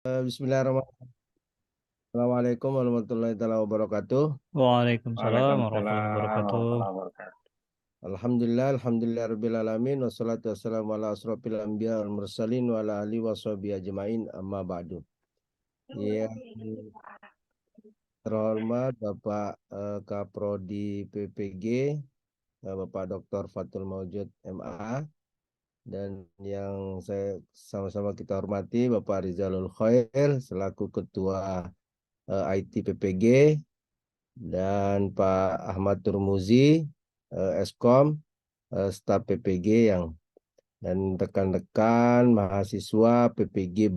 Bismillahirrahmanirrahim. Assalamualaikum warahmatullahi taala wabarakatuh. Waalaikumsalam warahmatullahi Waalaikumsalam wabarakatuh. warahmatullahi wabarakatuh. Alhamdulillah rabbil alamin wassalatu wassalamu ala asrofil anbiya wal mursalin wa ala alihi washabihi ajmain amma ba'du. Yang terhormat Bapak Kaprodi PPG, Bapak Dr. Fatul Maujud MA, dan yang saya sama-sama kita hormati Bapak Rizalul Khair selaku Ketua IT PPG, dan Pak Ahmad Turmuzi, Eskom, staf PPG dan rekan-rekan mahasiswa PPG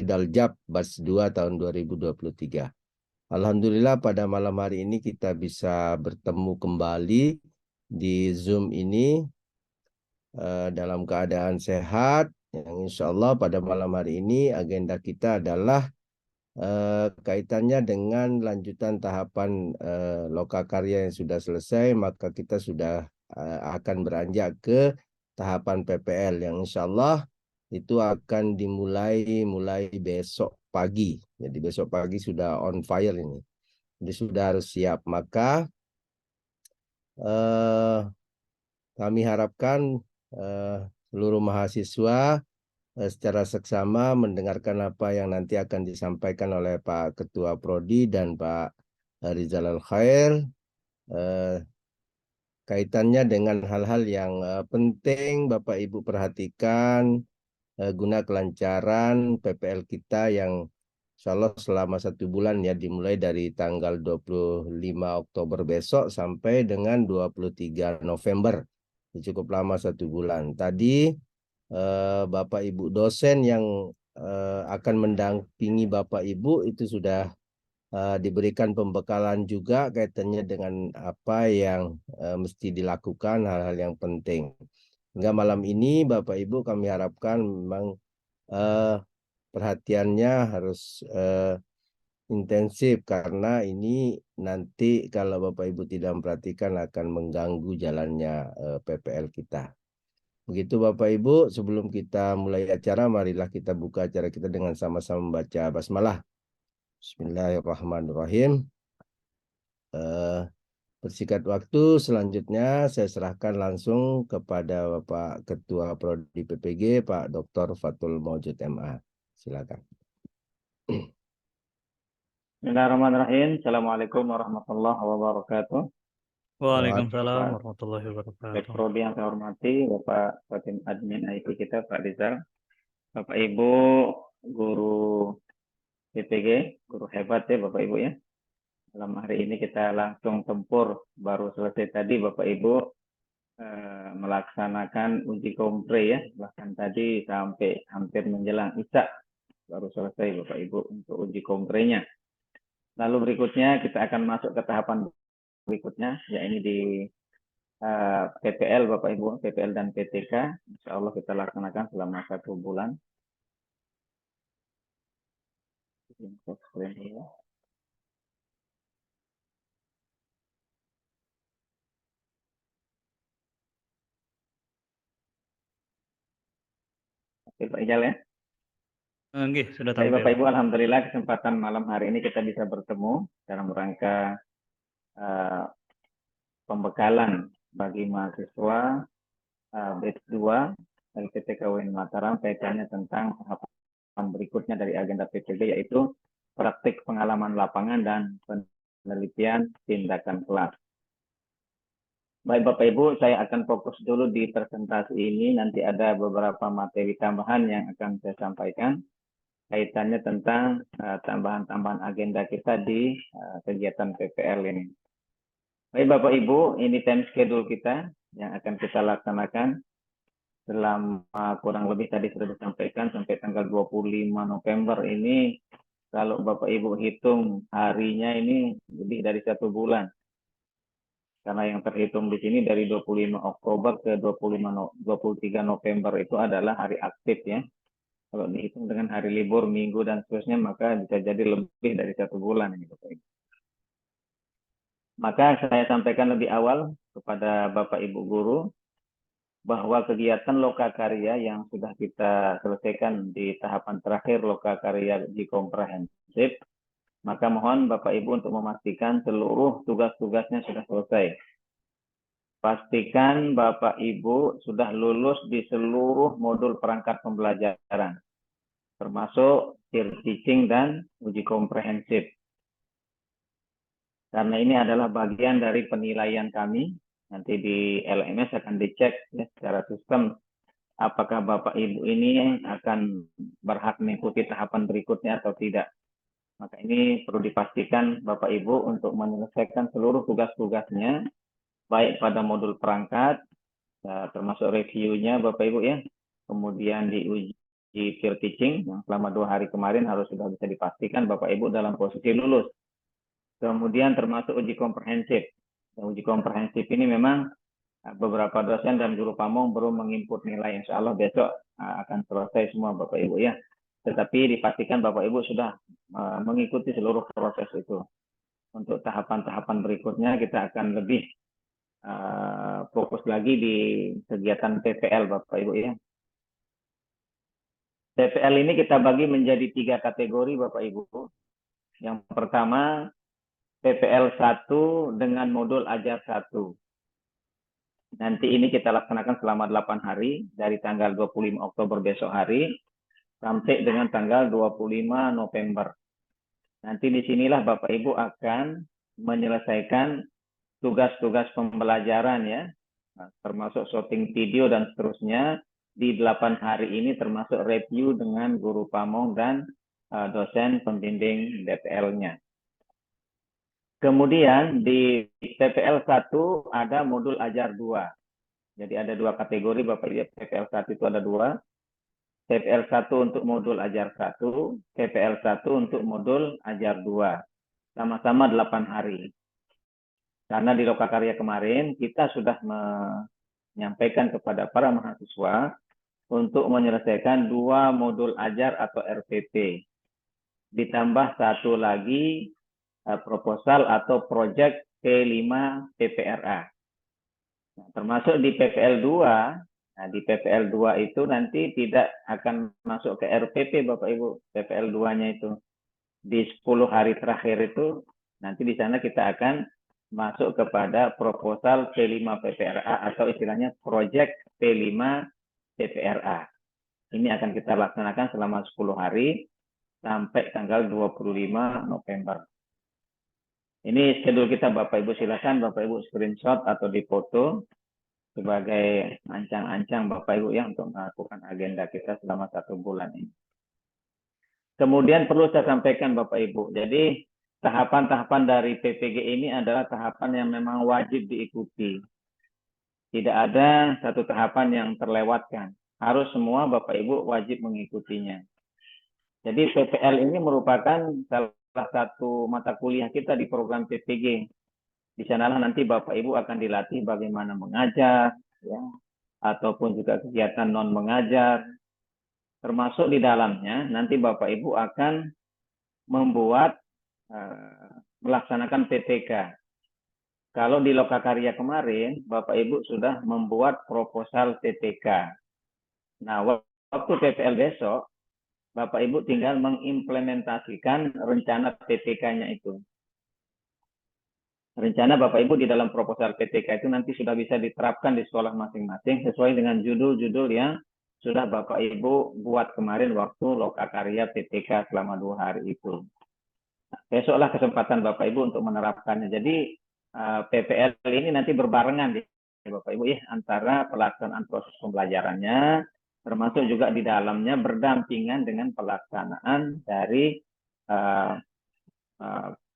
Daljab Batch 2 tahun 2023. Alhamdulillah pada malam hari ini kita bisa bertemu kembali di Zoom ini dalam keadaan sehat. Yang insya Allah pada malam hari ini agenda kita adalah kaitannya dengan lanjutan tahapan lokakarya yang sudah selesai, maka kita sudah akan beranjak ke tahapan PPL yang insya Allah itu akan mulai besok pagi. Jadi besok pagi sudah on fire ini. Jadi sudah harus siap. Maka kami harapkan seluruh mahasiswa secara seksama mendengarkan apa yang nanti akan disampaikan oleh Pak Ketua Prodi dan Pak Rizal Al-Khair kaitannya dengan hal-hal yang penting Bapak Ibu perhatikan guna kelancaran PPL kita yang insya Allah selama 1 bulan ya, dimulai dari tanggal 25 Oktober besok sampai dengan 23 November. Cukup lama 1 bulan. Tadi Bapak Ibu dosen yang akan mendampingi Bapak Ibu itu sudah diberikan pembekalan juga kaitannya dengan apa yang mesti dilakukan, hal-hal yang penting. Hingga malam ini Bapak Ibu kami harapkan memang perhatiannya harus intensif karena ini nanti kalau Bapak Ibu tidak memperhatikan akan mengganggu jalannya PPL kita. Begitu Bapak Ibu, sebelum kita mulai acara, marilah kita buka acara kita dengan sama-sama membaca basmalah. Bismillahirrahmanirrahim. Persingkat waktu, selanjutnya saya serahkan langsung kepada Bapak Ketua Prodi PPG, Pak Dr. Fatul Maujud MA. Silakan. Bismillahirrahmanirrahim. Assalamualaikum warahmatullahi wabarakatuh. Waalaikumsalam Bapak warahmatullahi wabarakatuh. Prodi yang saya hormati, Bapak Fatim Admin IT kita, Pak Rizal, Bapak Ibu guru PPG, guru hebat ya Bapak Ibu ya. Dalam hari ini kita langsung tempur, baru selesai tadi Bapak Ibu melaksanakan uji kompre ya, bahkan tadi sampai hampir menjelang Isya baru selesai Bapak Ibu untuk uji komprenya. Lalu berikutnya kita akan masuk ke tahapan berikutnya, yaitu di PPL Bapak Ibu, PPL dan PTK. Insya Allah kita laksanakan selama 1 bulan. Oke Pak Ijal ya. Nggih, sudah Baik tampil. Bapak Ibu, Alhamdulillah kesempatan malam hari ini kita bisa bertemu dalam rangka pembekalan bagi mahasiswa batch 2 LPTK UIN Mataram kaitannya tentang tahapan berikutnya dari agenda PPG, yaitu praktik pengalaman lapangan dan penelitian tindakan kelas. Baik Bapak Ibu, saya akan fokus dulu di presentasi ini, nanti ada beberapa materi tambahan yang akan saya sampaikan kaitannya tentang tambahan-tambahan agenda kita di kegiatan PPL ini. Baik Bapak Ibu, ini time schedule kita yang akan kita laksanakan selama kurang lebih tadi sudah disampaikan sampai tanggal 25 November ini. Kalau Bapak Ibu hitung harinya ini lebih dari 1 bulan. Karena yang terhitung di sini dari 25 Oktober ke 23 November itu adalah hari aktif ya. Kalau dihitung dengan hari libur, minggu, dan seterusnya, maka bisa jadi lebih dari 1 bulan ini Bapak Ibu. Maka saya sampaikan lebih awal kepada Bapak Ibu guru bahwa kegiatan lokakarya yang sudah kita selesaikan di tahapan terakhir lokakarya uji komprehensif, maka mohon Bapak Ibu untuk memastikan seluruh tugas-tugasnya sudah selesai. Pastikan Bapak Ibu sudah lulus di seluruh modul perangkat pembelajaran, termasuk peer teaching dan uji komprehensif. Karena ini adalah bagian dari penilaian kami, nanti di LMS akan dicek ya, secara sistem apakah Bapak Ibu ini akan berhak mengikuti tahapan berikutnya atau tidak. Maka ini perlu dipastikan Bapak Ibu untuk menyelesaikan seluruh tugas-tugasnya, baik pada modul perangkat, termasuk reviewnya Bapak Ibu ya, kemudian diuji peer teaching yang selama 2 hari kemarin harus sudah bisa dipastikan Bapak Ibu dalam posisi lulus. Kemudian termasuk uji komprehensif. Uji komprehensif ini memang beberapa dosen dan guru pamong belum menginput nilai. Insya Allah besok akan selesai semua Bapak Ibu ya. Tetapi dipastikan Bapak Ibu sudah mengikuti seluruh proses itu. Untuk tahapan-tahapan berikutnya kita akan lebih fokus lagi di kegiatan PPL Bapak Ibu ya. PPL ini kita bagi menjadi 3 kategori Bapak Ibu. Yang pertama PPL 1 dengan modul ajar 1. Nanti ini kita laksanakan selama 8 hari dari tanggal 25 Oktober besok hari sampai dengan tanggal 25 November. Nanti disinilah Bapak Ibu akan menyelesaikan tugas-tugas pembelajaran ya, termasuk shooting video dan seterusnya di 8 hari ini, termasuk review dengan guru pamong dan dosen pembimbing DPL-nya. Kemudian di PPL 1 ada modul ajar 2. Jadi ada 2 kategori Bapak Ibu. PPL 1 itu ada 2. PPL 1 untuk modul ajar 1, PPL 1 untuk modul ajar 2. Sama-sama 8 hari. Karena di lokakarya kemarin kita sudah menyampaikan kepada para mahasiswa untuk menyelesaikan 2 modul ajar atau RPP. Ditambah 1 lagi proposal atau project P5 PPRA. Nah, termasuk di PPL 2, nah di PPL 2 itu nanti tidak akan masuk ke RPP Bapak Ibu. PPL 2-nya itu di 10 hari terakhir itu nanti di sana kita akan masuk kepada proposal P5 PPRA atau istilahnya project P5 PPRA. Ini akan kita laksanakan selama 10 hari sampai tanggal 25 November. Ini schedule kita Bapak Ibu, silakan Bapak Ibu screenshot atau dipoto sebagai ancang-ancang Bapak Ibu ya untuk melakukan agenda kita selama 1 bulan ini. Kemudian perlu saya sampaikan Bapak Ibu, jadi tahapan-tahapan dari PPG ini adalah tahapan yang memang wajib diikuti. Tidak ada satu tahapan yang terlewatkan. Harus semua Bapak Ibu wajib mengikutinya. Jadi PPL ini merupakan salah satu mata kuliah kita di program PPG. Di sanalah nanti Bapak Ibu akan dilatih bagaimana mengajar, ya, ataupun juga kegiatan non mengajar. Termasuk di dalamnya nanti Bapak Ibu akan membuat melaksanakan PTK. Kalau di lokakarya kemarin Bapak Ibu sudah membuat proposal PTK. Nah, waktu PPL besok Bapak Ibu tinggal mengimplementasikan rencana PTK-nya itu. Rencana Bapak Ibu di dalam proposal PTK itu nanti sudah bisa diterapkan di sekolah masing-masing sesuai dengan judul-judul yang sudah Bapak Ibu buat kemarin waktu lokakarya PTK selama 2 hari itu. Nah, besoklah kesempatan Bapak Ibu untuk menerapkannya. Jadi PPL ini nanti berbarengan ya Bapak Ibu ya, antara pelaksanaan proses pembelajarannya, termasuk juga di dalamnya berdampingan dengan pelaksanaan dari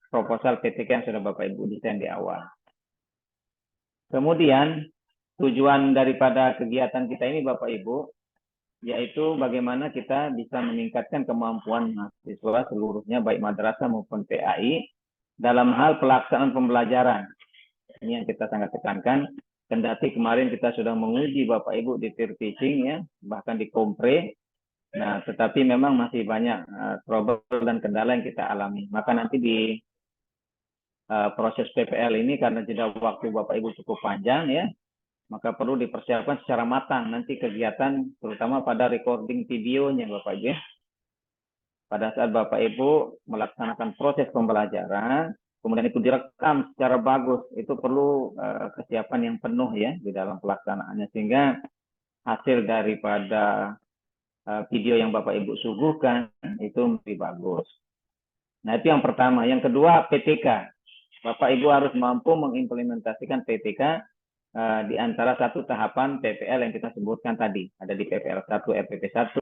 proposal PTK yang sudah Bapak Ibu desain di awal. Kemudian tujuan daripada kegiatan kita ini Bapak Ibu, yaitu bagaimana kita bisa meningkatkan kemampuan mahasiswa seluruhnya baik madrasah maupun PAI dalam hal pelaksanaan pembelajaran. Ini yang kita sangat tekankan. Kendati kemarin kita sudah menguji Bapak Ibu di peer teaching ya, bahkan di kompre. Nah, tetapi memang masih banyak trouble dan kendala yang kita alami. Maka nanti di proses PPL ini karena jeda waktu Bapak Ibu cukup panjang ya, maka perlu dipersiapkan secara matang nanti kegiatan, terutama pada recording videonya Bapak Ibu ya. Pada saat Bapak Ibu melaksanakan proses pembelajaran, kemudian itu direkam secara bagus, itu perlu kesiapan yang penuh ya di dalam pelaksanaannya, sehingga hasil daripada video yang Bapak Ibu suguhkan itu lebih bagus. Nah, itu yang pertama. Yang kedua, PTK. Bapak Ibu harus mampu mengimplementasikan PTK di antara satu tahapan PPL yang kita sebutkan tadi. Ada di PPL 1 RPP 1,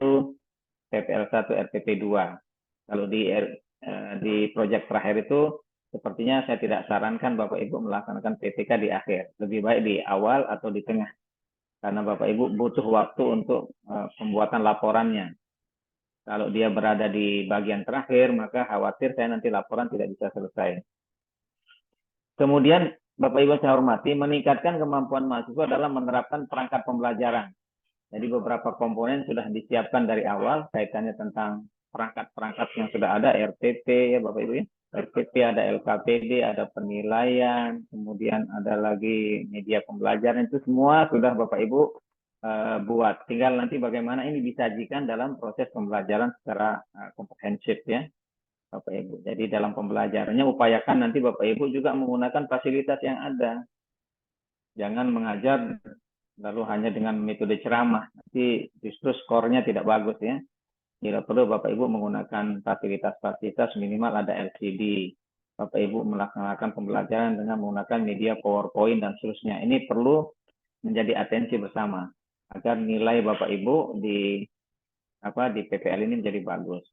PPL 1 RPP 2. Kalau di proyek terakhir itu sepertinya saya tidak sarankan Bapak Ibu melaksanakan PTK di akhir. Lebih baik di awal atau di tengah. Karena Bapak Ibu butuh waktu untuk pembuatan laporannya. Kalau dia berada di bagian terakhir, maka khawatir saya nanti laporan tidak bisa selesai. Kemudian Bapak Ibu saya hormati, meningkatkan kemampuan mahasiswa dalam menerapkan perangkat pembelajaran. Jadi beberapa komponen sudah disiapkan dari awal, kaitannya tentang perangkat-perangkat yang sudah ada, RTP ya Bapak Ibu ya. RTP, ada LKPD, ada penilaian, kemudian ada lagi media pembelajaran, itu semua sudah Bapak Ibu buat. Tinggal nanti bagaimana ini disajikan dalam proses pembelajaran secara komprehensif ya Bapak Ibu. Jadi dalam pembelajarannya upayakan nanti Bapak Ibu juga menggunakan fasilitas yang ada. Jangan mengajar lalu hanya dengan metode ceramah, nanti justru skornya tidak bagus ya. Bila perlu Bapak Ibu menggunakan fasilitas-fasilitas, minimal ada LCD. Bapak Ibu melaksanakan pembelajaran dengan menggunakan media PowerPoint dan seterusnya. Ini perlu menjadi atensi bersama agar nilai Bapak Ibu di PPL ini menjadi bagus.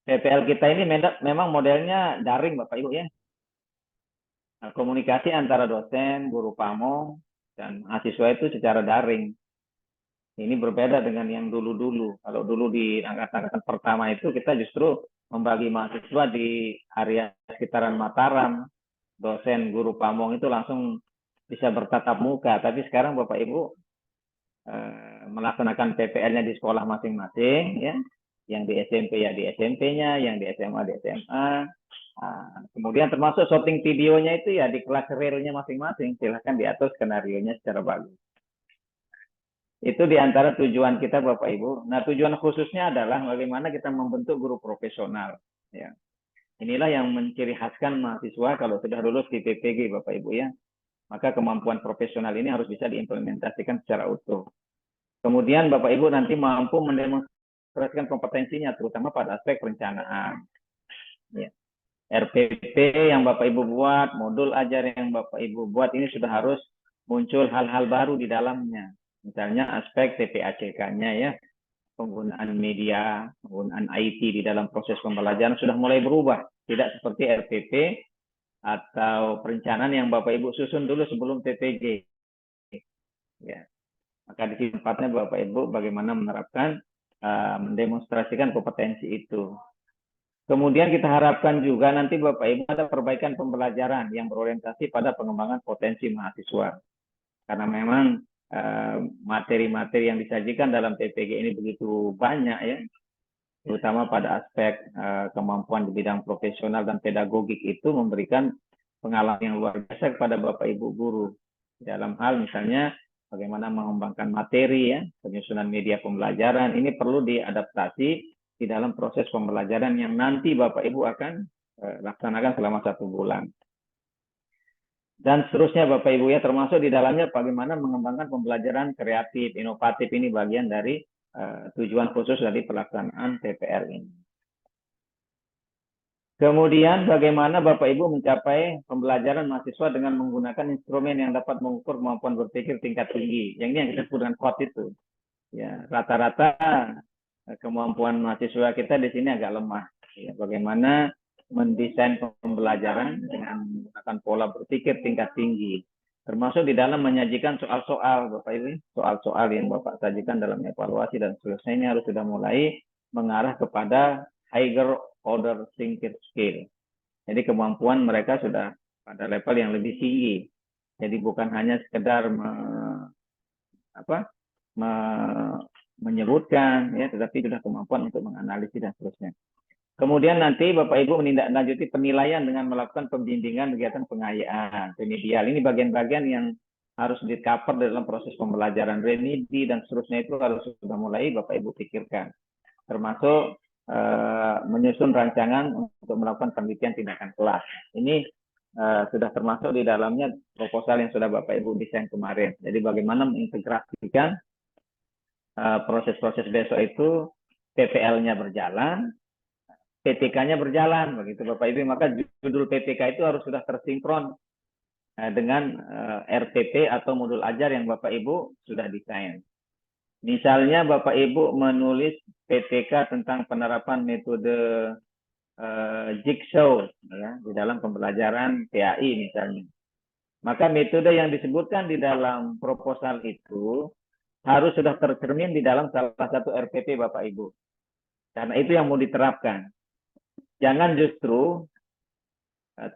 PPL kita ini memang modelnya daring Bapak Ibu ya. Nah, komunikasi antara dosen, guru pamong, dan mahasiswa itu secara daring. Ini berbeda dengan yang dulu-dulu. Kalau dulu di angkatan pertama itu kita justru membagi mahasiswa di area sekitaran Mataram. Dosen, guru pamong itu langsung bisa bertatap muka. Tapi sekarang Bapak Ibu melaksanakan PPL-nya di sekolah masing-masing. Ya. Yang di SMP ya di SMP-nya, yang di SMA di SMA. Nah, kemudian termasuk shooting videonya itu ya di kelas realnya masing-masing. Silahkan diatur skenario-nya secara bagus. Itu di antara tujuan kita Bapak Ibu. Nah, tujuan khususnya adalah bagaimana kita membentuk guru profesional. Ya. Inilah yang menciri khaskan mahasiswa kalau sudah lulus di PPG Bapak Ibu ya. Maka kemampuan profesional ini harus bisa diimplementasikan secara utuh. Kemudian Bapak Ibu nanti mampu mendemonstrasikan kompetensinya terutama pada aspek perencanaan. Ya. RPP yang Bapak Ibu buat, modul ajar yang Bapak Ibu buat ini sudah harus muncul hal-hal baru di dalamnya. Misalnya aspek TPACK-nya ya, penggunaan media, penggunaan IT di dalam proses pembelajaran sudah mulai berubah. Tidak seperti RPP atau perencanaan yang Bapak Ibu susun dulu sebelum PPG. Ya. Maka di sini tempatnya Bapak Ibu bagaimana menerapkan, mendemonstrasikan kompetensi itu. Kemudian kita harapkan juga nanti Bapak Ibu ada perbaikan pembelajaran yang berorientasi pada pengembangan potensi mahasiswa. Karena memang materi-materi yang disajikan dalam PPG ini begitu banyak ya, terutama pada aspek kemampuan di bidang profesional dan pedagogik itu memberikan pengalaman yang luar biasa kepada Bapak Ibu guru dalam hal misalnya bagaimana mengembangkan materi ya, penyusunan media pembelajaran ini perlu diadaptasi di dalam proses pembelajaran yang nanti Bapak Ibu akan laksanakan selama 1 bulan. Dan seterusnya Bapak Ibu ya, termasuk di dalamnya bagaimana mengembangkan pembelajaran kreatif, inovatif, ini bagian dari tujuan khusus dari pelaksanaan PPL ini. Kemudian bagaimana Bapak Ibu mencapai pembelajaran mahasiswa dengan menggunakan instrumen yang dapat mengukur kemampuan berpikir tingkat tinggi. Yang ini yang kita sebut dengan KOT itu. Ya, rata-rata kemampuan mahasiswa kita di sini agak lemah. Ya, bagaimana mendesain pembelajaran dengan menggunakan pola berpikir tingkat tinggi, termasuk di dalam menyajikan soal-soal Bapak Ibu, soal-soal yang Bapak sajikan dalam evaluasi dan seterusnya ini harus sudah mulai mengarah kepada higher order thinking skill. Jadi kemampuan mereka sudah pada level yang lebih tinggi. Jadi bukan hanya sekedar menyebutkan ya, tetapi sudah kemampuan untuk menganalisis dan seterusnya. Kemudian nanti Bapak Ibu menindaklanjuti penilaian dengan melakukan pembimbingan kegiatan pengayaan remedial. Ini bagian-bagian yang harus di-cover dalam proses pembelajaran remedi dan seterusnya itu harus sudah mulai Bapak Ibu pikirkan. Termasuk menyusun rancangan untuk melakukan penelitian tindakan kelas. Ini sudah termasuk di dalamnya proposal yang sudah Bapak Ibu desain kemarin. Jadi bagaimana mengintegrasikan proses-proses besok itu PPL-nya berjalan, PTK-nya berjalan, begitu Bapak Ibu. Maka judul PTK itu harus sudah tersinkron dengan RPP atau modul ajar yang Bapak Ibu sudah desain. Misalnya Bapak Ibu menulis PTK tentang penerapan metode jigsaw ya, di dalam pembelajaran PAI misalnya. Maka metode yang disebutkan di dalam proposal itu harus sudah tercermin di dalam salah satu RPP Bapak Ibu. Karena itu yang mau diterapkan. Jangan justru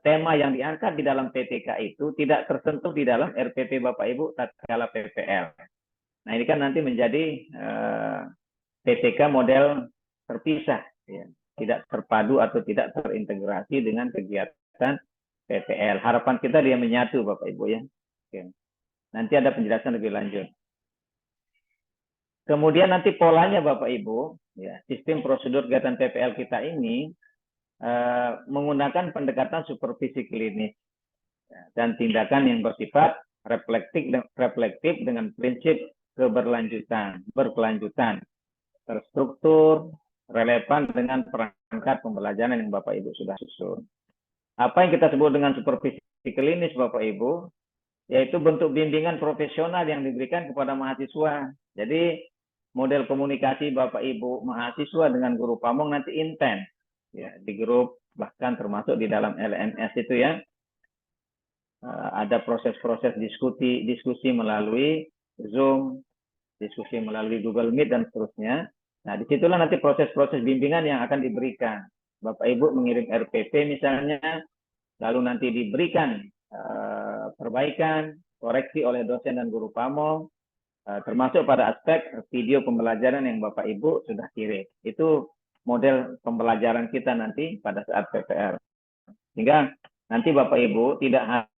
tema yang diangkat di dalam PTK itu tidak tersentuh di dalam RPP Bapak Ibu tatkala PPL. Nah ini kan nanti menjadi PTK model terpisah, ya. Tidak terpadu atau tidak terintegrasi dengan kegiatan PPL. Harapan kita dia menyatu Bapak Ibu ya. Oke. Nanti ada penjelasan lebih lanjut. Kemudian nanti polanya Bapak Ibu, ya, sistem prosedur kegiatan PPL kita ini menggunakan pendekatan supervisi klinis dan tindakan yang bersifat reflektif dengan prinsip berkelanjutan, terstruktur, relevan dengan perangkat pembelajaran yang Bapak Ibu sudah susun. Apa yang kita sebut dengan supervisi klinis Bapak Ibu, yaitu bentuk bimbingan profesional yang diberikan kepada mahasiswa. Jadi model komunikasi Bapak Ibu mahasiswa dengan guru pamong nanti intens, ya, di grup bahkan termasuk di dalam LMS itu ya. Ada proses-proses diskusi melalui Zoom, diskusi melalui Google Meet dan seterusnya. Nah, disitulah nanti proses-proses bimbingan yang akan diberikan. Bapak Ibu mengirim RPP misalnya, lalu nanti diberikan perbaikan, koreksi oleh dosen dan guru pamong, termasuk pada aspek video pembelajaran yang Bapak Ibu sudah kirim. Itu model pembelajaran kita nanti pada saat PPL. Sehingga nanti Bapak Ibu tidak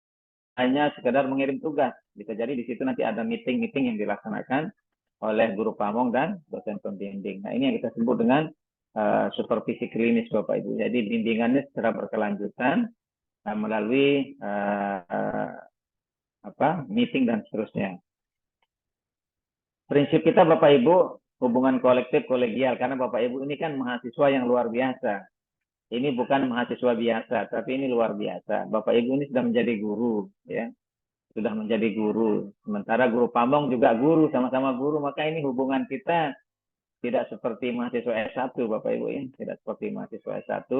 hanya sekedar mengirim tugas. Bisa jadi di situ nanti ada meeting-meeting yang dilaksanakan oleh guru pamong dan dosen pembimbing. Nah, ini yang kita sebut dengan supervisi klinis Bapak Ibu. Jadi bimbingannya secara berkelanjutan melalui meeting dan seterusnya. Prinsip kita Bapak Ibu hubungan kolektif kolegial, karena Bapak Ibu ini kan mahasiswa yang luar biasa. Ini bukan mahasiswa biasa, tapi ini luar biasa. Bapak Ibu ini sudah menjadi guru, ya. Sudah menjadi guru. Sementara guru pamong juga guru, sama-sama guru. Maka ini hubungan kita tidak seperti mahasiswa S1, Bapak Ibu. Ya. Tidak seperti mahasiswa S1.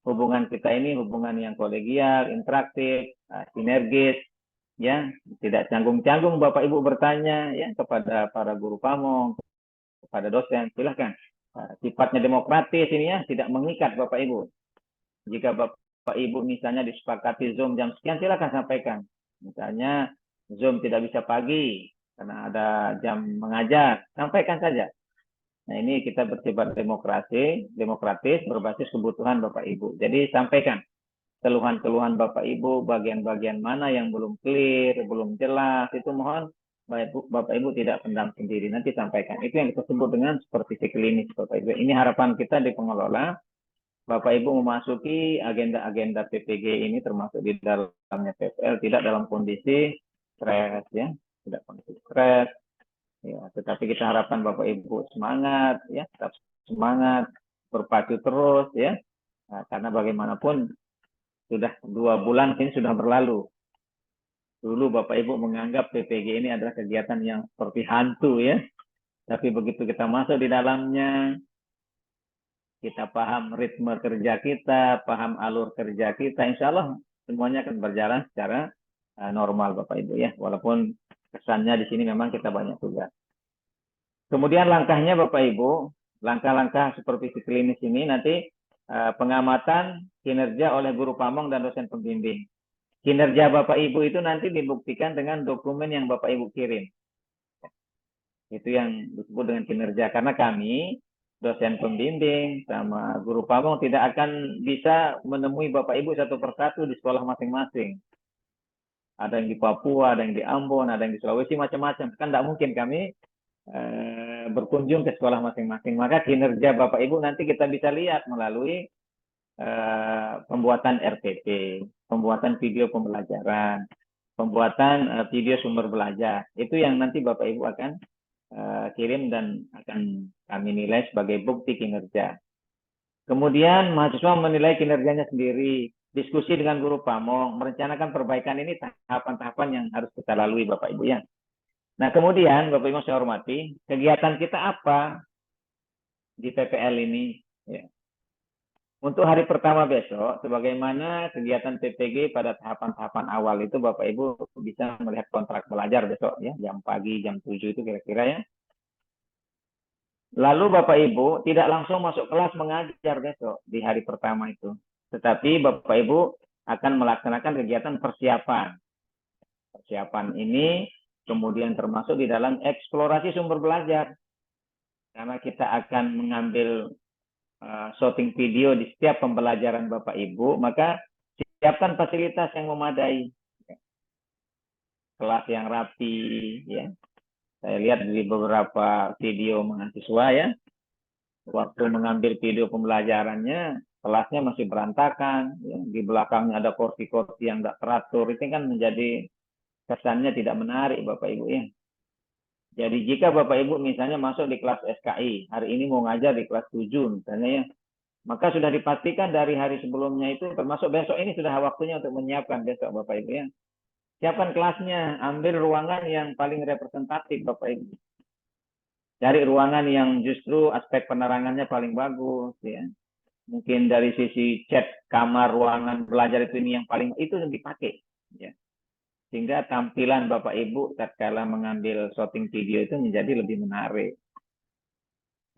Hubungan kita ini hubungan yang kolegial, interaktif, sinergis. Ya, tidak canggung-canggung Bapak Ibu bertanya ya kepada para guru pamong, kepada dosen, silahkan. Sifatnya demokratis ini ya, tidak mengikat Bapak Ibu. Jika Bapak Ibu misalnya disepakati Zoom jam sekian, silahkan sampaikan. Misalnya Zoom tidak bisa pagi karena ada jam mengajar, sampaikan saja. Nah ini kita bersifat demokratis berbasis kebutuhan Bapak Ibu. Jadi sampaikan keluhan-keluhan Bapak Ibu, bagian-bagian mana yang belum clear, belum jelas, itu mohon Bapak Ibu tidak pendam sendiri, nanti sampaikan. Itu yang kita sebut dengan supervisi klinis Bapak Ibu. Ini harapan kita di pengelola. Bapak Ibu memasuki agenda-agenda PPG ini termasuk di dalamnya PPL tidak dalam kondisi stres ya, tidak kondisi stres ya, tetapi kita harapkan Bapak Ibu semangat ya, tetap semangat, berpacu terus ya. Nah, karena bagaimanapun sudah 2 bulan ini sudah berlalu. Dulu Bapak Ibu menganggap PPG ini adalah kegiatan yang seperti hantu ya. Tapi begitu kita masuk di dalamnya, kita paham ritme kerja kita, paham alur kerja kita, insya Allah semuanya akan berjalan secara normal Bapak Ibu ya. Walaupun kesannya di sini memang kita banyak tugas. Kemudian langkahnya Bapak Ibu, langkah-langkah supervisi klinis ini nanti pengamatan kinerja oleh guru pamong dan dosen pembimbing. Kinerja Bapak Ibu itu nanti dibuktikan dengan dokumen yang Bapak Ibu kirim. Itu yang disebut dengan kinerja. Karena kami dosen pembimbing sama guru pamong tidak akan bisa menemui Bapak Ibu satu persatu di sekolah masing-masing. ada yang di Papua, ada yang di Ambon, ada yang di Sulawesi, macam-macam. Kan tidak mungkin kami berkunjung ke sekolah masing-masing. Maka kinerja Bapak Ibu nanti kita bisa lihat melalui pembuatan RPP, pembuatan video pembelajaran, pembuatan video sumber belajar. Itu yang nanti Bapak Ibu akan kirim dan akan kami nilai sebagai bukti kinerja. Kemudian mahasiswa menilai kinerjanya sendiri, diskusi dengan guru pamong, merencanakan perbaikan. Ini tahapan-tahapan yang harus kita lalui Bapak Ibu ya. Nah kemudian Bapak Ibu saya hormati, kegiatan kita apa di PPL ini? Ya. Untuk hari pertama besok, sebagaimana kegiatan PPG pada tahapan-tahapan awal itu Bapak Ibu bisa melihat kontrak belajar besok ya, jam pagi, jam 7 itu kira-kira ya. Lalu Bapak Ibu tidak langsung masuk kelas mengajar besok di hari pertama itu. Tetapi Bapak Ibu akan melaksanakan kegiatan persiapan. Persiapan ini kemudian termasuk di dalam eksplorasi sumber belajar. Karena kita akan mengambil shooting video di setiap pembelajaran Bapak Ibu, maka siapkan fasilitas yang memadai. Kelas yang rapi, ya. Saya lihat di beberapa video mahasiswa ya, waktu mengambil video pembelajarannya, kelasnya masih berantakan, ya. Di belakangnya ada kursi-kursi yang tidak teratur, itu kan menjadi kesannya tidak menarik Bapak Ibu ya. Jadi jika Bapak Ibu misalnya masuk di kelas SKI, hari ini mau ngajar di kelas 7 misalnya ya, maka sudah dipastikan dari hari sebelumnya itu, termasuk besok ini sudah waktunya untuk menyiapkan besok Bapak Ibu ya. Siapkan kelasnya, ambil ruangan yang paling representatif Bapak Ibu. Cari ruangan yang justru aspek penerangannya paling bagus ya. Mungkin dari sisi cat kamar ruangan belajar itu ini yang paling itu yang dipakai ya. Sehingga tampilan Bapak Ibu tatkala mengambil shooting video itu menjadi lebih menarik.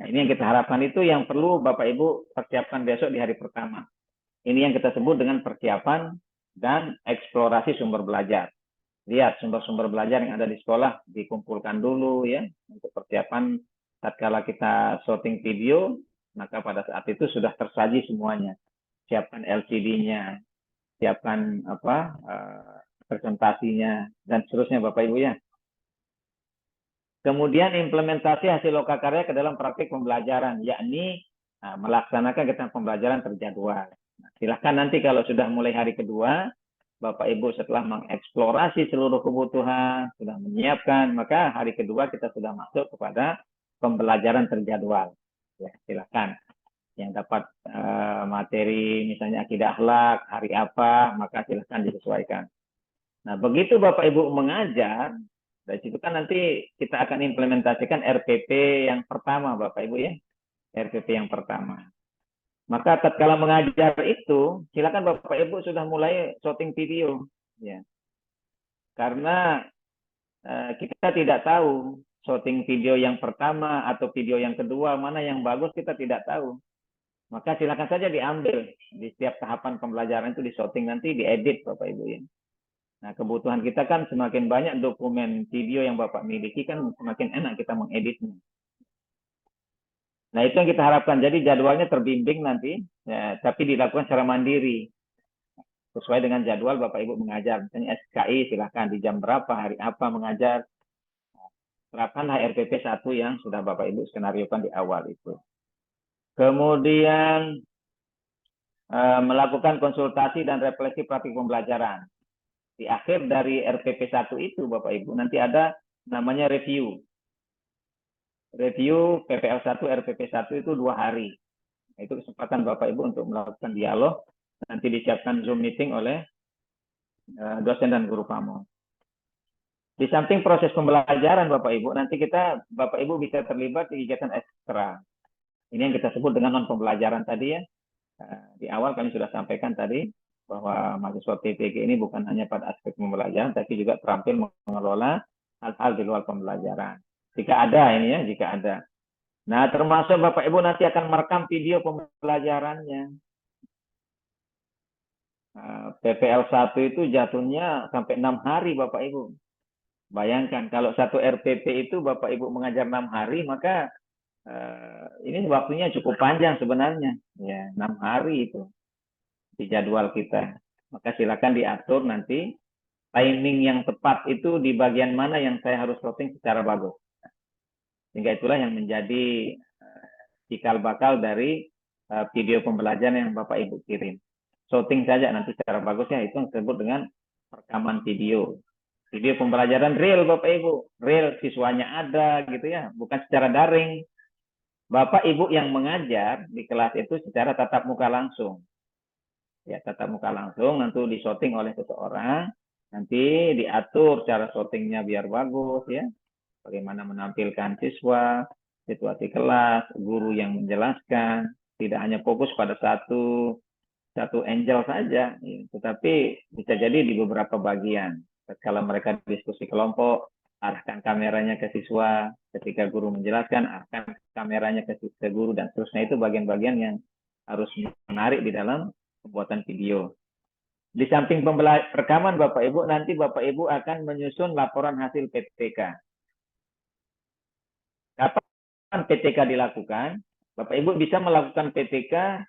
Nah, ini yang kita harapkan, itu yang perlu Bapak Ibu persiapkan besok di hari pertama. Ini yang kita sebut dengan persiapan dan eksplorasi sumber belajar. Lihat sumber-sumber belajar yang ada di sekolah, dikumpulkan dulu ya untuk persiapan tatkala kita shooting video, maka pada saat itu sudah tersaji semuanya. Siapkan LCD-nya, siapkan presentasinya, dan seterusnya Bapak Ibu ya. Kemudian implementasi hasil lokakarya ke dalam praktik pembelajaran, yakni melaksanakan kegiatan pembelajaran terjadwal. Nah, silahkan nanti kalau sudah mulai hari kedua, Bapak Ibu setelah mengeksplorasi seluruh kebutuhan, sudah menyiapkan, maka hari kedua kita sudah masuk kepada pembelajaran terjadwal. Ya, silahkan. Yang dapat materi misalnya akidah akhlak, hari apa, maka silahkan disesuaikan. Nah, begitu Bapak Ibu mengajar, dari situ kan nanti kita akan implementasikan RPP yang pertama Bapak Ibu ya. RPP yang pertama. Maka tatkala mengajar itu, silakan Bapak Ibu sudah mulai shooting video ya. Karena kita tidak tahu shooting video yang pertama atau video yang kedua mana yang bagus, kita tidak tahu. Maka silakan saja diambil di setiap tahapan pembelajaran itu, di shooting, nanti diedit Bapak Ibu ya. Nah, kebutuhan kita kan semakin banyak dokumen video yang Bapak miliki, kan semakin enak kita mengeditnya. Nah, itu yang kita harapkan. Jadi jadwalnya terbimbing nanti, ya, tapi dilakukan secara mandiri. Sesuai dengan jadwal Bapak Ibu mengajar. Misalnya SKI, silakan di jam berapa, hari apa mengajar. Terapkanlah RPP 1 yang sudah Bapak Ibu skenariokan di awal itu. Kemudian melakukan konsultasi dan refleksi praktik pembelajaran. Di akhir dari RPP 1 itu Bapak Ibu nanti ada namanya review. Review PPL 1 RPP 1 itu 2 hari. Itu kesempatan Bapak Ibu untuk melakukan dialog. Nanti disiapkan Zoom meeting oleh dosen dan guru pamong. Di samping proses pembelajaran Bapak Ibu, nanti Bapak Ibu bisa terlibat di kegiatan ekstra. Ini yang kita sebut dengan non pembelajaran tadi ya. Di awal kami sudah sampaikan tadi bahwa mahasiswa PPG ini bukan hanya pada aspek pembelajaran, tapi juga terampil mengelola hal-hal di luar pembelajaran. Jika ada ini ya, jika ada. Nah, termasuk Bapak Ibu nanti akan merekam video pembelajarannya. PPL 1 itu jatuhnya sampai 6 hari Bapak Ibu. Bayangkan kalau satu RPP itu Bapak Ibu mengajar 6 hari, maka ini waktunya cukup panjang sebenarnya. Ya, 6 hari itu di jadwal kita. Maka silakan diatur nanti timing yang tepat itu di bagian mana yang saya harus shooting secara bagus. Sehingga itulah yang menjadi cikal bakal dari video pembelajaran yang Bapak Ibu kirim. Shooting saja nanti secara bagusnya itu yang disebut dengan rekaman video. Video pembelajaran real Bapak Ibu, real siswanya ada gitu ya, bukan secara daring. Bapak Ibu yang mengajar di kelas itu secara tatap muka langsung. Ya, tatap muka langsung nanti di-shooting oleh seseorang, nanti diatur cara shootingnya biar bagus ya. Bagaimana menampilkan siswa, situasi kelas, guru yang menjelaskan, tidak hanya fokus pada satu angel saja, ya, tetapi bisa jadi di beberapa bagian. Kalau mereka diskusi kelompok, arahkan kameranya ke siswa, ketika guru menjelaskan, arahkan kameranya ke guru, dan seterusnya. Itu bagian-bagian yang harus menarik di dalam pembuatan video. Di samping rekaman Bapak Ibu, nanti Bapak Ibu akan menyusun laporan hasil PTK. Kapan PTK dilakukan? Bapak Ibu bisa melakukan PTK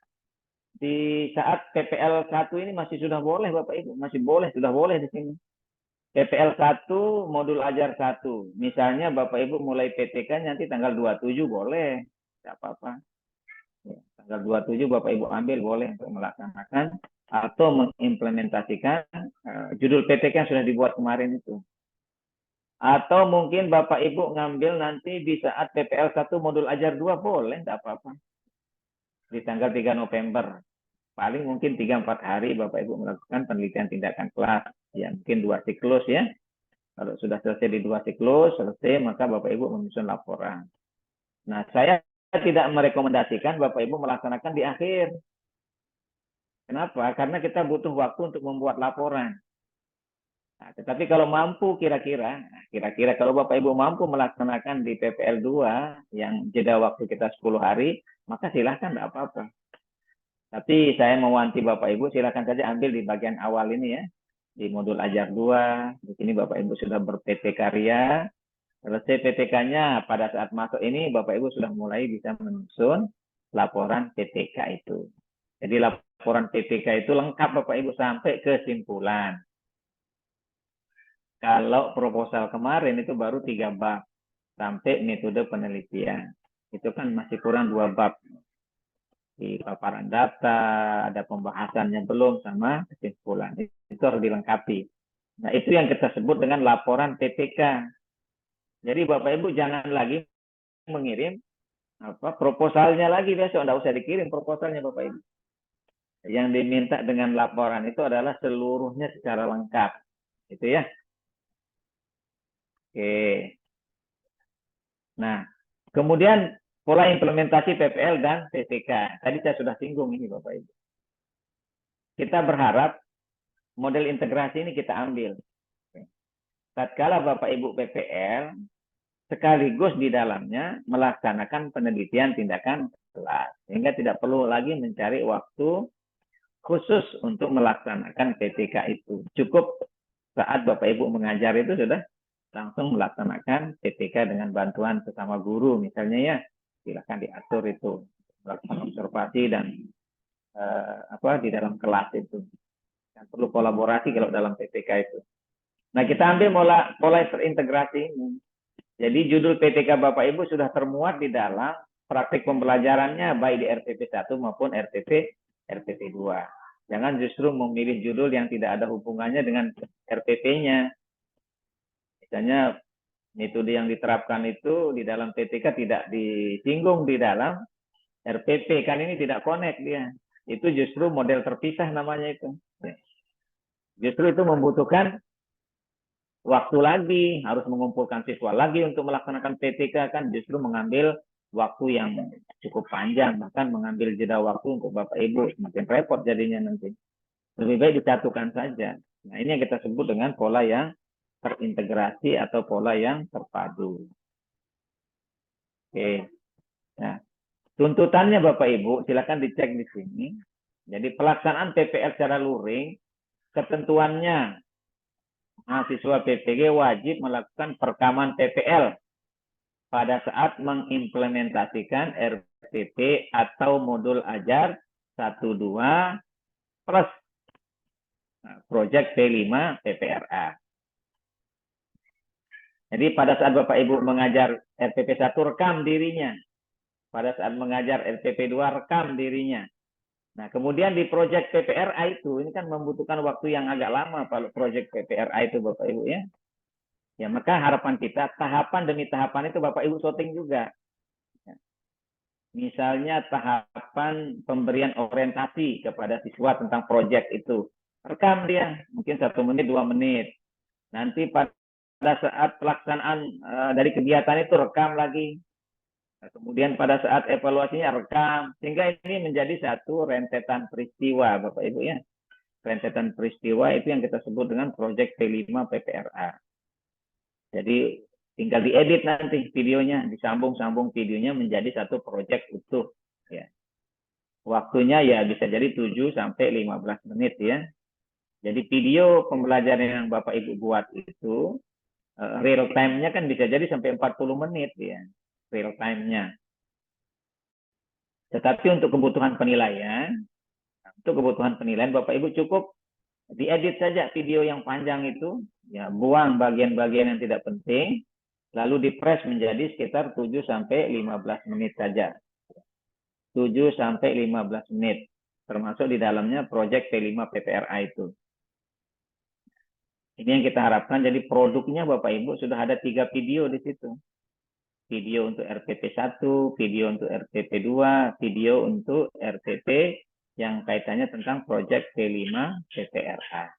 di saat PPL 1 ini masih sudah boleh Bapak Ibu, masih boleh, sudah boleh di sini. PPL 1 modul ajar 1. Misalnya Bapak Ibu mulai PTK nanti tanggal 27 boleh. Tidak apa-apa. Ya, tanggal 27 Bapak Ibu ambil boleh untuk melaksanakan atau mengimplementasikan judul PTK yang sudah dibuat kemarin itu. Atau mungkin Bapak Ibu ngambil nanti di saat PPL 1 modul ajar 2 boleh, tidak apa-apa. Di tanggal 3 November. Paling mungkin 3-4 hari Bapak Ibu melakukan penelitian tindakan kelas. Ya, mungkin 2 siklus ya. Kalau sudah selesai di 2 siklus, selesai, maka Bapak Ibu menyusun laporan. Nah, saya tidak merekomendasikan Bapak Ibu melaksanakan di akhir. Kenapa? Karena kita butuh waktu untuk membuat laporan. Nah, tetapi kalau mampu kira-kira kalau Bapak Ibu mampu melaksanakan di PPL 2 yang jeda waktu kita 10 hari, maka silahkan, tidak apa-apa. Tapi saya mewanti Bapak Ibu, silahkan saja ambil di bagian awal ini ya. Di modul ajar 2, di sini Bapak Ibu sudah ber-PT karya. Selesai PTK-nya, pada saat masuk ini Bapak Ibu sudah mulai bisa menyusun laporan PTK itu. Jadi laporan PTK itu lengkap Bapak Ibu sampai kesimpulan. Kalau proposal kemarin itu baru 3 bab sampai metode penelitian. Itu kan masih kurang 2 bab. Di paparan data, ada pembahasannya belum sama kesimpulan. Itu harus dilengkapi. Nah, itu yang kita sebut dengan laporan PTK. Jadi Bapak Ibu jangan lagi mengirim proposalnya lagi besok. Tidak usah dikirim proposalnya Bapak Ibu. Yang diminta dengan laporan itu adalah seluruhnya secara lengkap. Itu ya. Oke. Nah, kemudian pola implementasi PPL dan PTK. Tadi saya sudah singgung ini Bapak Ibu. Kita berharap model integrasi ini kita ambil. Tatkala Bapak Ibu PPL, sekaligus di dalamnya melaksanakan penelitian tindakan kelas. Sehingga tidak perlu lagi mencari waktu khusus untuk melaksanakan PTK itu. Cukup saat Bapak Ibu mengajar itu sudah langsung melaksanakan PTK dengan bantuan sesama guru. Misalnya ya, silakan diatur itu. Melakukan observasi dan di dalam kelas itu. Dan perlu kolaborasi kalau dalam PTK itu. Nah, kita ambil pola terintegrasi ini. Jadi judul PTK Bapak Ibu sudah termuat di dalam praktik pembelajarannya baik di RPP 1 maupun RPP 2. Jangan justru memilih judul yang tidak ada hubungannya dengan RPP-nya. Misalnya metode yang diterapkan itu di dalam PTK tidak disinggung di dalam RPP, kan ini tidak connect dia. Itu justru model terpisah namanya itu. Justru itu membutuhkan waktu lagi, harus mengumpulkan siswa lagi untuk melaksanakan PTK, kan justru mengambil waktu yang cukup panjang, bahkan mengambil jeda waktu untuk Bapak Ibu, semakin repot jadinya nanti. Lebih baik disatukan saja. Nah, ini yang kita sebut dengan pola yang terintegrasi atau pola yang terpadu. Oke. Nah, tuntutannya Bapak Ibu, silakan dicek di sini. Jadi pelaksanaan PPL secara luring, ketentuannya mahasiswa PPG wajib melakukan perekaman PPL pada saat mengimplementasikan RPP atau modul ajar 1-2 plus Project P5 PPRA. Jadi pada saat Bapak Ibu mengajar RPP 1 rekam dirinya. Pada saat mengajar RPP 2 rekam dirinya. Nah, kemudian di proyek PPRA itu, ini kan membutuhkan waktu yang agak lama kalau proyek PPRA itu Bapak Ibu ya. Ya, maka harapan kita tahapan demi tahapan itu Bapak Ibu syuting juga. Misalnya tahapan pemberian orientasi kepada siswa tentang proyek itu. Rekam dia, mungkin 1 menit, 2 menit. Nanti pada saat pelaksanaan dari kegiatan itu rekam lagi. Nah, kemudian pada saat evaluasinya rekam, sehingga ini menjadi satu rentetan peristiwa, Bapak Ibu ya. Rentetan peristiwa itu yang kita sebut dengan proyek P5 PPRA. Jadi tinggal diedit nanti videonya, disambung-sambung videonya menjadi satu proyek utuh. Ya. Waktunya ya bisa jadi 7 sampai 15 menit ya. Jadi video pembelajaran yang Bapak Ibu buat itu real time-nya kan bisa jadi sampai 40 menit ya. Real time-nya. Tetapi untuk kebutuhan penilaian Bapak Ibu cukup diedit saja video yang panjang itu, ya buang bagian-bagian yang tidak penting, lalu dipres menjadi sekitar 7 sampai 15 menit saja. 7 sampai 15 menit, termasuk di dalamnya proyek P5 PPRA itu. Ini yang kita harapkan, jadi produknya Bapak Ibu sudah ada 3 video di situ. Video untuk RPP 1, video untuk RPP 2, video untuk RPP yang kaitannya tentang proyek P5 PPRA.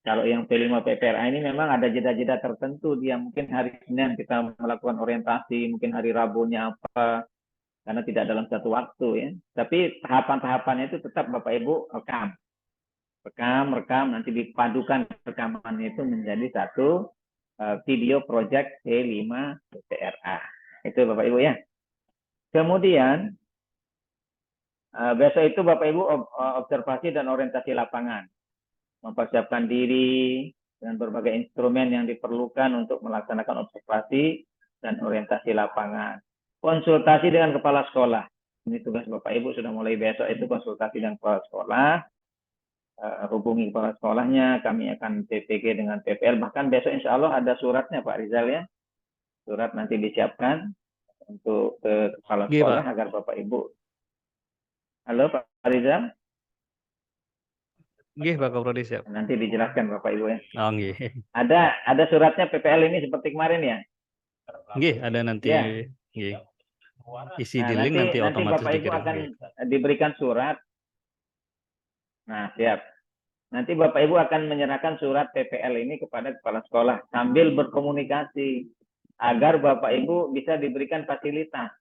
Kalau yang P5 PPRA ini memang ada jeda-jeda tertentu, dia mungkin hari Senin kita melakukan orientasi, mungkin hari Rabunya apa, karena tidak dalam satu waktu ya. Tapi tahapan-tahapannya itu tetap Bapak Ibu rekam, nanti dipadukan rekamannya itu menjadi satu video project P5 PPRA. Itu Bapak Ibu ya. Kemudian besok itu Bapak Ibu observasi dan orientasi lapangan. Mempersiapkan diri dengan berbagai instrumen yang diperlukan untuk melaksanakan observasi dan orientasi lapangan. Konsultasi dengan kepala sekolah. Ini tugas Bapak Ibu sudah mulai besok itu konsultasi dengan kepala sekolah. Hubungi kepala sekolahnya, kami akan PPG dengan PPL, bahkan besok insya Allah ada suratnya Pak Rizal ya, surat nanti disiapkan untuk ke kepala sekolah agar Bapak Ibu. Halo Pak Rizal? Nggih, Pak Kaprodi siap. Nanti dijelaskan Bapak Ibu ya. Oh, nggih. Ada suratnya PPL ini seperti kemarin ya? Nggih, ada nanti. Ya. Nggih. Isi di link nanti otomatis Bapak Ibu dikirim. akan diberikan surat. Nah, siap. Nanti Bapak Ibu akan menyerahkan surat PPL ini kepada kepala sekolah sambil berkomunikasi agar Bapak Ibu bisa diberikan fasilitas.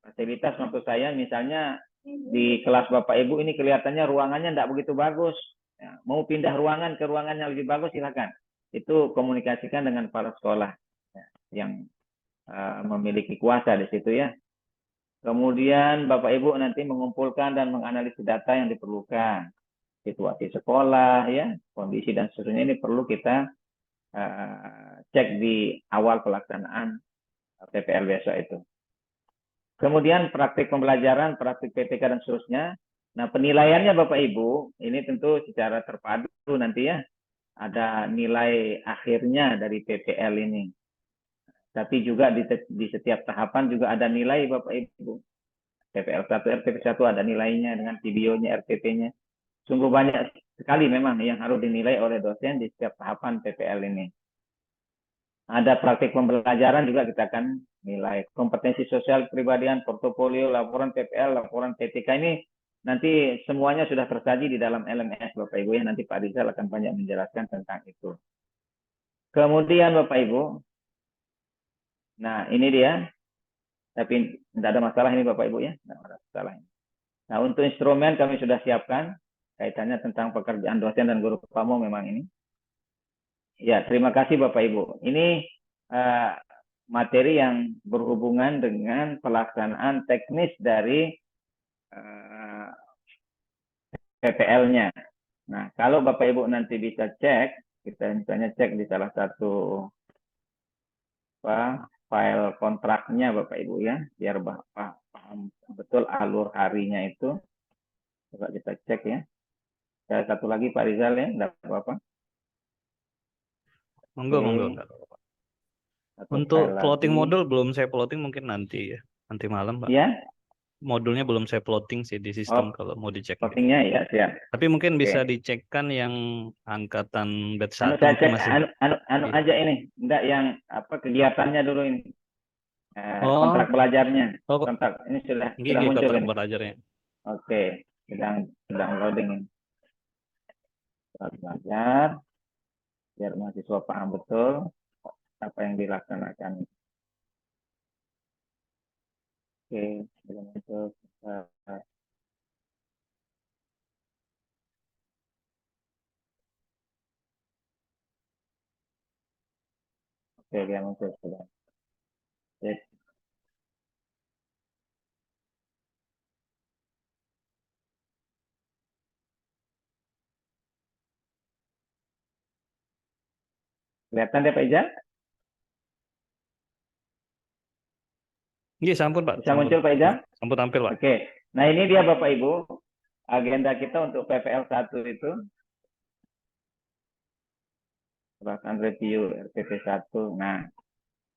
Fasilitas maksud saya misalnya di kelas Bapak Ibu ini kelihatannya ruangannya tidak begitu bagus. Ya, mau pindah ruangan ke ruangan yang lebih bagus silakan. Itu komunikasikan dengan kepala sekolah ya, yang memiliki kuasa di situ ya. Kemudian Bapak Ibu nanti mengumpulkan dan menganalisis data yang diperlukan. Situasi sekolah, ya, kondisi dan seterusnya ini perlu kita cek di awal pelaksanaan PPL besok itu. Kemudian praktik pembelajaran, praktik PPK dan seterusnya. Nah, penilaiannya Bapak Ibu, ini tentu secara terpadu nanti ya. Ada nilai akhirnya dari PPL ini. Tapi juga di setiap tahapan juga ada nilai Bapak Ibu. PPL 1, RPP 1 ada nilainya dengan videonya, RPP-nya. Sungguh banyak sekali memang yang harus dinilai oleh dosen di setiap tahapan PPL ini. Ada praktik pembelajaran juga kita akan nilai. Kompetensi sosial kepribadian, portofolio, laporan PPL, laporan PTK ini nanti semuanya sudah tersaji di dalam LMS Bapak Ibu ya. Nanti Pak Rizal akan banyak menjelaskan tentang itu. Kemudian Bapak Ibu, nah ini dia. Tapi tidak ada masalah ini Bapak Ibu ya. Tidak ada masalah. Nah untuk instrumen kami sudah siapkan. Kaitannya tentang pekerjaan dosen dan guru PAMO memang ini. Ya, terima kasih Bapak Ibu. Ini materi yang berhubungan dengan pelaksanaan teknis dari PPL-nya. Nah, kalau Bapak Ibu nanti bisa cek, kita misalnya cek di salah satu file kontraknya Bapak Ibu ya, biar Bapak paham betul alur harinya itu. Coba kita cek ya. Satu lagi Pak Rizal ya, enggak apa-apa. Monggo, Oke. monggo. Satu Untuk file plotting lagi. modul belum saya plotting, mungkin nanti ya. Nanti malam, Pak. Ya, Modulnya belum saya plotting sih di sistem kalau mau dicek. plottingnya ya siap. Tapi mungkin Oke. bisa dicekkan yang angkatan batch Anu 1 saya mungkin cek masih. anu Iya. aja ini, enggak yang apa kegiatannya dulu ini. Oh, Kontrak belajarnya. oh, Kontrak ini sudah gini muncul kontrak ini. belajarnya. Oke, sedang loading ini. Kontrak belajar biar mahasiswa paham betul apa yang dilaksanakan. Oke, belum itu. Oke, dia muncul sudah. Oke. Kelihatan deh Pak Ijaz? Iya, sampun Pak. Bisa muncul Pak Ijaz? Sampun tampil Pak. Oke, nah ini dia Bapak Ibu, agenda kita untuk PPL 1 itu. Bahkan review RPP 1. Nah,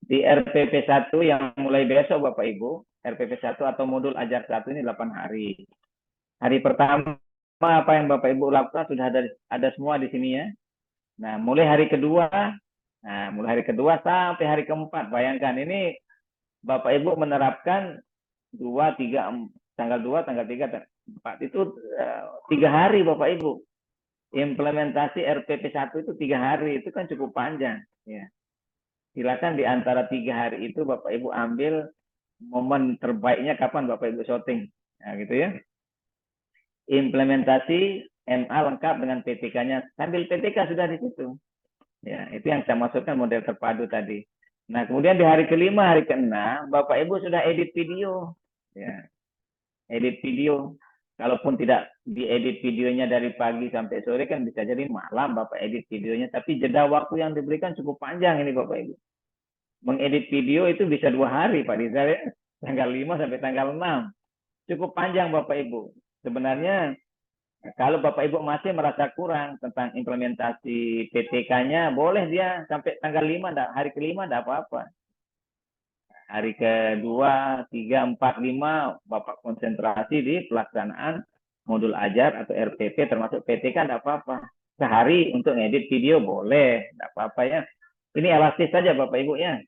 di RPP 1 yang mulai besok Bapak Ibu, RPP 1 atau modul ajar 1 ini 8 hari. Hari pertama apa yang Bapak Ibu lakukan sudah ada semua di sini ya. Nah, mulai hari kedua sampai hari keempat. Bayangkan ini Bapak Ibu menerapkan 2, 3, tanggal 2, tanggal 3, tanggal 4 itu 3 hari Bapak Ibu. Implementasi RPP 1 itu 3 hari, itu kan cukup panjang. Ya. Silakan di antara 3 hari itu Bapak Ibu ambil momen terbaiknya kapan Bapak Ibu syuting. Nah, gitu ya. Implementasi MA lengkap dengan PTK-nya. Sambil PTK sudah di situ. Ya, itu yang saya maksudkan model terpadu tadi. Nah, kemudian di hari kelima, hari keenam, Bapak Ibu sudah edit video. Ya. Edit video. Kalaupun tidak diedit videonya dari pagi sampai sore kan bisa jadi malam Bapak edit videonya. Tapi jeda waktu yang diberikan cukup panjang ini Bapak Ibu. Mengedit video itu bisa 2 hari Pak Rizal ya. Tanggal 5 sampai tanggal 6. Cukup panjang Bapak Ibu. Sebenarnya kalau Bapak Ibu masih merasa kurang tentang implementasi PTK-nya, boleh dia sampai tanggal 5, hari kelima tidak apa-apa. Hari kedua, 3, 4, 5, Bapak konsentrasi di pelaksanaan modul ajar atau RPP termasuk PTK tidak apa-apa. Sehari untuk ngedit video boleh, tidak apa-apa ya. Ini elastis saja Bapak Ibu ya.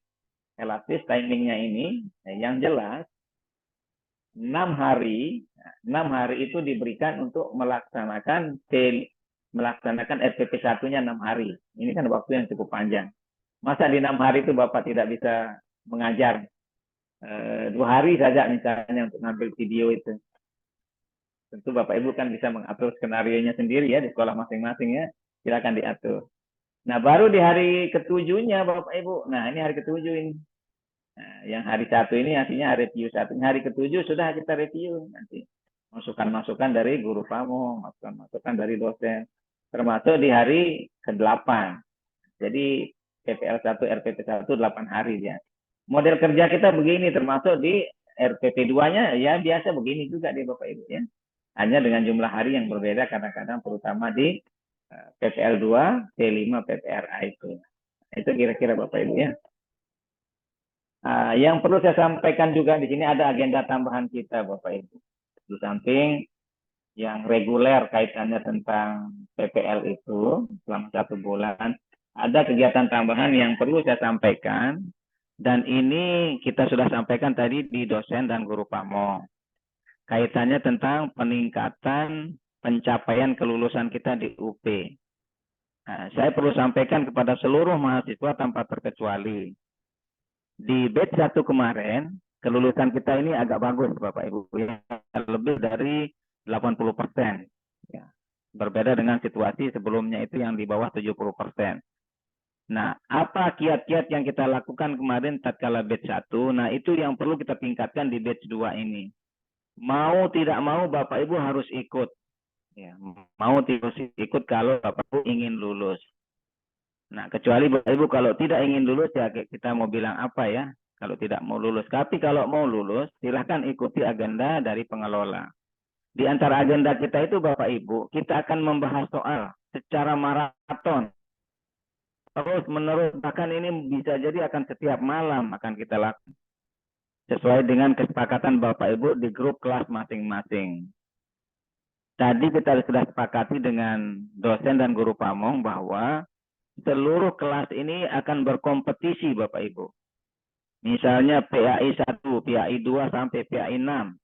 Elastis timingnya ini, yang jelas 6 hari itu diberikan untuk melaksanakan RPP 1-nya 6 hari. Ini kan waktu yang cukup panjang. Masa di 6 hari itu Bapak tidak bisa mengajar 2 hari saja misalnya untuk ngambil video itu. Tentu Bapak Ibu kan bisa mengatur skenario-nya sendiri ya di sekolah masing-masing ya. Silakan diatur. Nah, baru di hari ke-7-nya Bapak Ibu. Nah, ini hari ke-7 ini. Nah, yang hari 1 ini artinya review 1. Hari ke-7 sudah kita review nanti. Masukan-masukan dari guru PAMO, masukan-masukan dari dosen. Termasuk di hari ke-8. Jadi PPL 1, RPP 1 8 hari ya. Model kerja kita begini, termasuk di RPP 2-nya ya biasa begini juga di Bapak Ibu ya. Hanya dengan jumlah hari yang berbeda kadang-kadang terutama di PPL 2, T5, PPRA itu. Itu kira-kira Bapak Ibu ya. Yang perlu saya sampaikan juga di sini ada agenda tambahan kita Bapak Ibu. Di samping yang reguler kaitannya tentang PPL itu selama 1 bulan, ada kegiatan tambahan yang perlu saya sampaikan. Dan ini kita sudah sampaikan tadi di dosen dan guru PAMO. Kaitannya tentang peningkatan pencapaian kelulusan kita di UP. Nah, saya perlu sampaikan kepada seluruh mahasiswa tanpa terkecuali. Di batch 1 kemarin, kelulusan kita ini agak bagus Bapak Ibu. Lebih dari 80%. Ya. Berbeda dengan situasi sebelumnya itu yang di bawah 70%. Nah, apa kiat-kiat yang kita lakukan kemarin tatkala batch 1? Nah, itu yang perlu kita tingkatkan di batch 2 ini. Mau tidak mau Bapak Ibu harus ikut. Ya, mau tidak ikut kalau Bapak Ibu ingin lulus. Nah, kecuali Bapak Ibu kalau tidak ingin lulus ya kita mau bilang apa ya? Kalau tidak mau lulus. Tapi kalau mau lulus, silahkan ikuti agenda dari pengelola. Di antara agenda kita itu Bapak Ibu, kita akan membahas soal secara maraton. Terus menerus, bahkan ini bisa jadi akan setiap malam akan kita lakukan. Sesuai dengan kesepakatan Bapak Ibu di grup kelas masing-masing. Tadi kita sudah sepakati dengan dosen dan guru pamong bahwa seluruh kelas ini akan berkompetisi Bapak Ibu. Misalnya PAI 1, PAI 2 sampai PAI 6.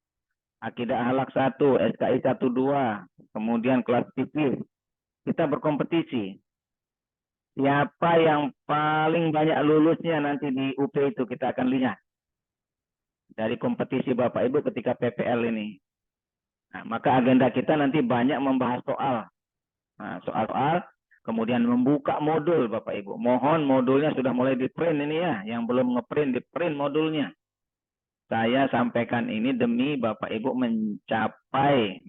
Akidah Akhlak 1, SKI 1, 2. Kemudian kelas fikih. Kita berkompetisi. Siapa yang paling banyak lulusnya nanti di UP itu kita akan lihat. Dari kompetisi Bapak Ibu ketika PPL ini. Nah, maka agenda kita nanti banyak membahas soal. Nah, soal-soal, kemudian membuka modul Bapak Ibu. Mohon modulnya sudah mulai di print ini ya. Yang belum ngeprint, di print modulnya. Saya sampaikan ini demi Bapak Ibu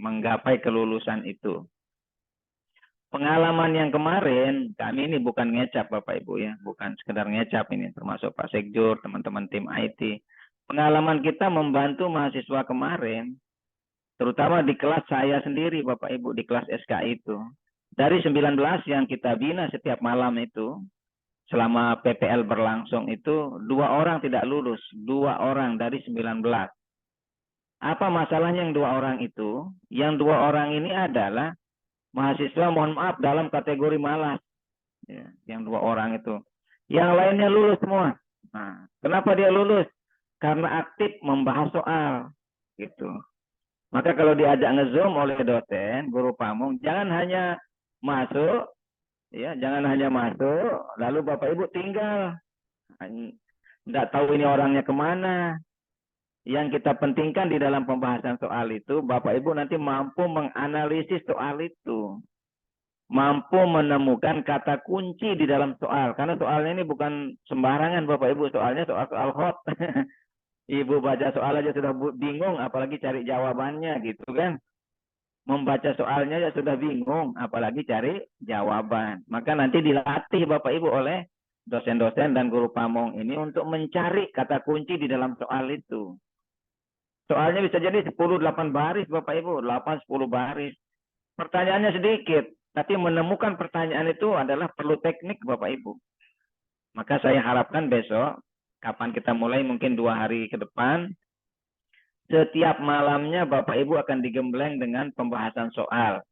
menggapai kelulusan itu. Pengalaman yang kemarin, kami ini bukan ngecap Bapak Ibu ya. Bukan sekedar ngecap ini, termasuk Pak Sekjur, teman-teman tim IT. Pengalaman kita membantu mahasiswa kemarin, terutama di kelas saya sendiri Bapak Ibu, di kelas SKI itu. Dari 19 yang kita bina setiap malam itu, selama PPL berlangsung itu, 2 orang tidak lulus. 2 orang dari 19. Apa masalahnya yang 2 orang itu? Yang 2 orang ini adalah mahasiswa, mohon maaf, dalam kategori malas. Ya, yang 2 orang itu. Yang lainnya lulus semua. Nah, kenapa dia lulus? Karena aktif membahas soal. Gitu. Maka kalau diajak nge-zoom oleh dosen, guru pamong, jangan hanya masuk, ya, jangan hanya masuk, lalu Bapak Ibu tinggal. Nggak tahu ini orangnya kemana. Yang kita pentingkan di dalam pembahasan soal itu, Bapak Ibu nanti mampu menganalisis soal itu. Mampu menemukan kata kunci di dalam soal. Karena soalnya ini bukan sembarangan Bapak Ibu, soalnya soal-soal hot. Ibu baca soal aja sudah bingung, apalagi cari jawabannya gitu kan. Membaca soalnya ya sudah bingung, apalagi cari jawaban. Maka nanti dilatih Bapak Ibu oleh dosen-dosen dan guru pamong ini untuk mencari kata kunci di dalam soal itu. Soalnya bisa jadi 10-8 baris Bapak Ibu, 8-10 baris. Pertanyaannya sedikit, tapi menemukan pertanyaan itu adalah perlu teknik Bapak Ibu. Maka saya harapkan besok, kapan kita mulai, mungkin 2 hari ke depan, setiap malamnya Bapak Ibu akan digembleng dengan pembahasan soal.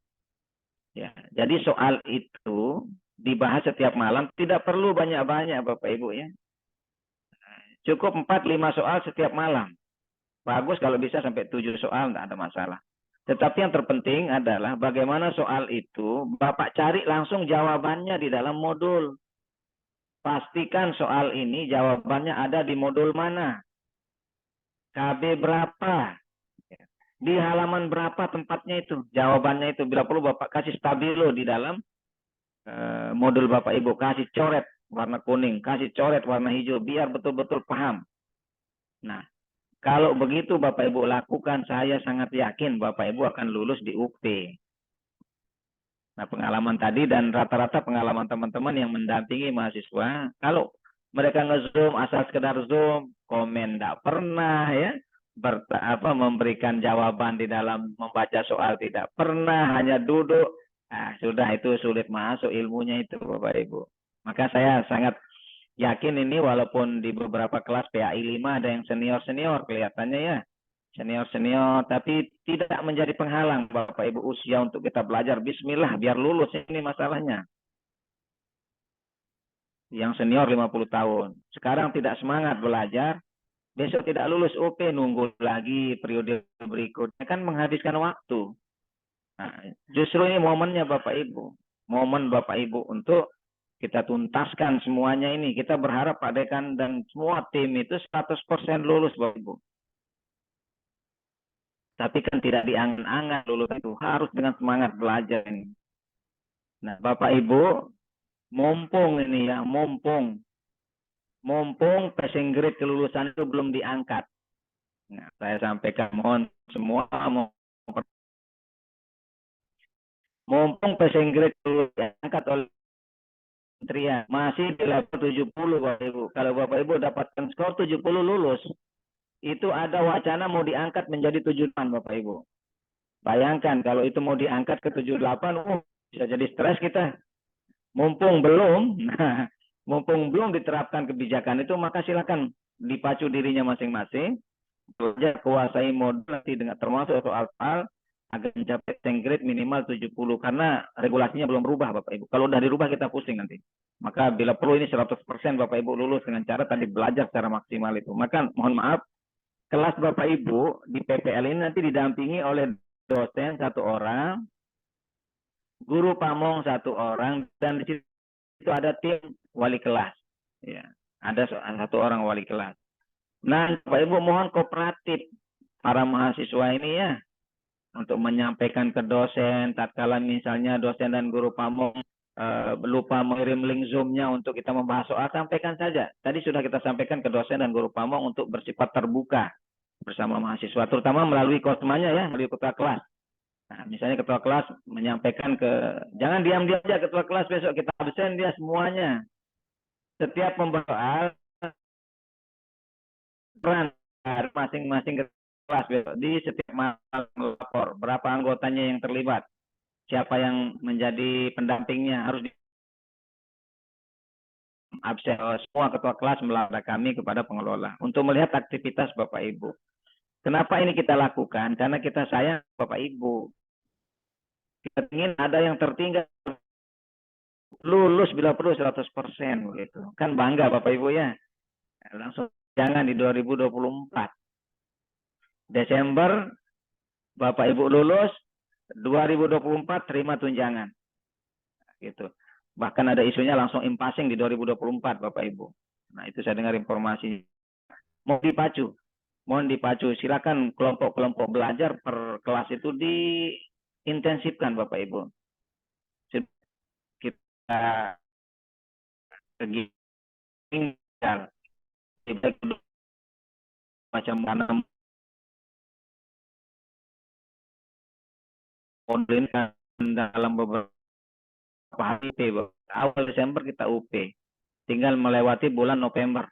Ya, jadi soal itu dibahas setiap malam, tidak perlu banyak-banyak Bapak Ibu ya. Cukup 4-5 soal setiap malam. Bagus kalau bisa sampai 7 soal, tidak ada masalah. Tetapi yang terpenting adalah bagaimana soal itu Bapak cari langsung jawabannya di dalam modul. Pastikan soal ini jawabannya ada di modul mana. KB berapa. Di halaman berapa tempatnya itu. Jawabannya itu. Bila perlu Bapak kasih stabilo di dalam modul Bapak Ibu. Kasih coret warna kuning. Kasih coret warna hijau. Biar betul-betul paham. Nah. Kalau begitu Bapak Ibu lakukan, saya sangat yakin Bapak Ibu akan lulus di UP. Nah, pengalaman tadi dan rata-rata pengalaman teman-teman yang mendampingi mahasiswa, kalau mereka nge-zoom, asal sekedar zoom, komen tidak pernah ya, memberikan jawaban di dalam membaca soal tidak pernah, hanya duduk, nah, sudah itu sulit masuk ilmunya itu Bapak Ibu. Maka saya sangat yakin ini walaupun di beberapa kelas PAI 5 ada yang senior-senior kelihatannya ya. Senior-senior tapi tidak menjadi penghalang Bapak Ibu usia untuk kita belajar. Bismillah biar lulus ini masalahnya. Yang senior 50 tahun. Sekarang tidak semangat belajar. Besok tidak lulus UP nunggu lagi periode berikutnya. Kan menghabiskan waktu. Nah, justru ini momennya Bapak Ibu. Momen Bapak Ibu untuk kita tuntaskan semuanya ini. Kita berharap Pak Dekan dan semua tim itu 100% lulus Bapak Ibu. Tapi kan tidak diangan-angan lulus itu. Harus dengan semangat belajar ini. Nah Bapak Ibu, mumpung ini ya, mumpung passing grade kelulusan itu belum diangkat. Nah, saya sampaikan mohon semua mumpung passing grade kelulusan diangkat oleh Kementerian masih di level 70 Bapak Ibu. Kalau Bapak Ibu dapatkan skor 70 lulus, itu ada wacana mau diangkat menjadi 78 Bapak Ibu. Bayangkan kalau itu mau diangkat ke 78, bisa jadi stres kita. Mumpung belum, nah, mumpung belum diterapkan kebijakan itu, maka silakan dipacu dirinya masing-masing, belajar kuasai modul nanti dengan termasuk soal-soal agar mencapai grade minimal 70 karena regulasinya belum berubah Bapak Ibu. Kalau udah dirubah kita pusing nanti. Maka bila perlu ini 100% Bapak Ibu lulus dengan cara tadi belajar secara maksimal itu. Maka mohon maaf, kelas Bapak Ibu di PPL ini nanti didampingi oleh dosen 1 orang, guru pamong 1 orang, dan di situ ada tim wali kelas. Ya, ada 1 orang wali kelas. Nah, Bapak Ibu mohon kooperatif para mahasiswa ini ya, untuk menyampaikan ke dosen, tatkala misalnya dosen dan guru pamong lupa mengirim link Zoom-nya untuk kita membahas soal, sampaikan saja. Tadi sudah kita sampaikan ke dosen dan guru pamong untuk bersifat terbuka bersama mahasiswa, terutama melalui kosmanya ya, melalui ketua kelas. Nah, misalnya ketua kelas menyampaikan jangan diam-diam aja ketua kelas besok kita absen dia semuanya. Setiap membawa peran masing-masing kelas besok di setiap malam melapor berapa anggotanya yang terlibat, siapa yang menjadi pendampingnya, harus absen. Semua ketua kelas melapor kami kepada pengelola untuk melihat aktivitas Bapak Ibu. Kenapa ini kita lakukan? Karena kita sayang Bapak Ibu. Kita ingin ada yang tertinggal lulus bila perlu 100% begitu. Kan bangga Bapak Ibu ya. Langsung jangan di 2024. Desember Bapak Ibu lulus, 2024 terima tunjangan. Gitu. Bahkan ada isunya langsung impasing di 2024 Bapak Ibu. Nah, itu saya dengar informasi. Mohon dipacu. Silakan kelompok-kelompok belajar per kelas itu diintensifkan Bapak Ibu. Kita kegiatan macam mana model dalam beberapa hari UP. Awal Desember kita UP, tinggal melewati bulan November.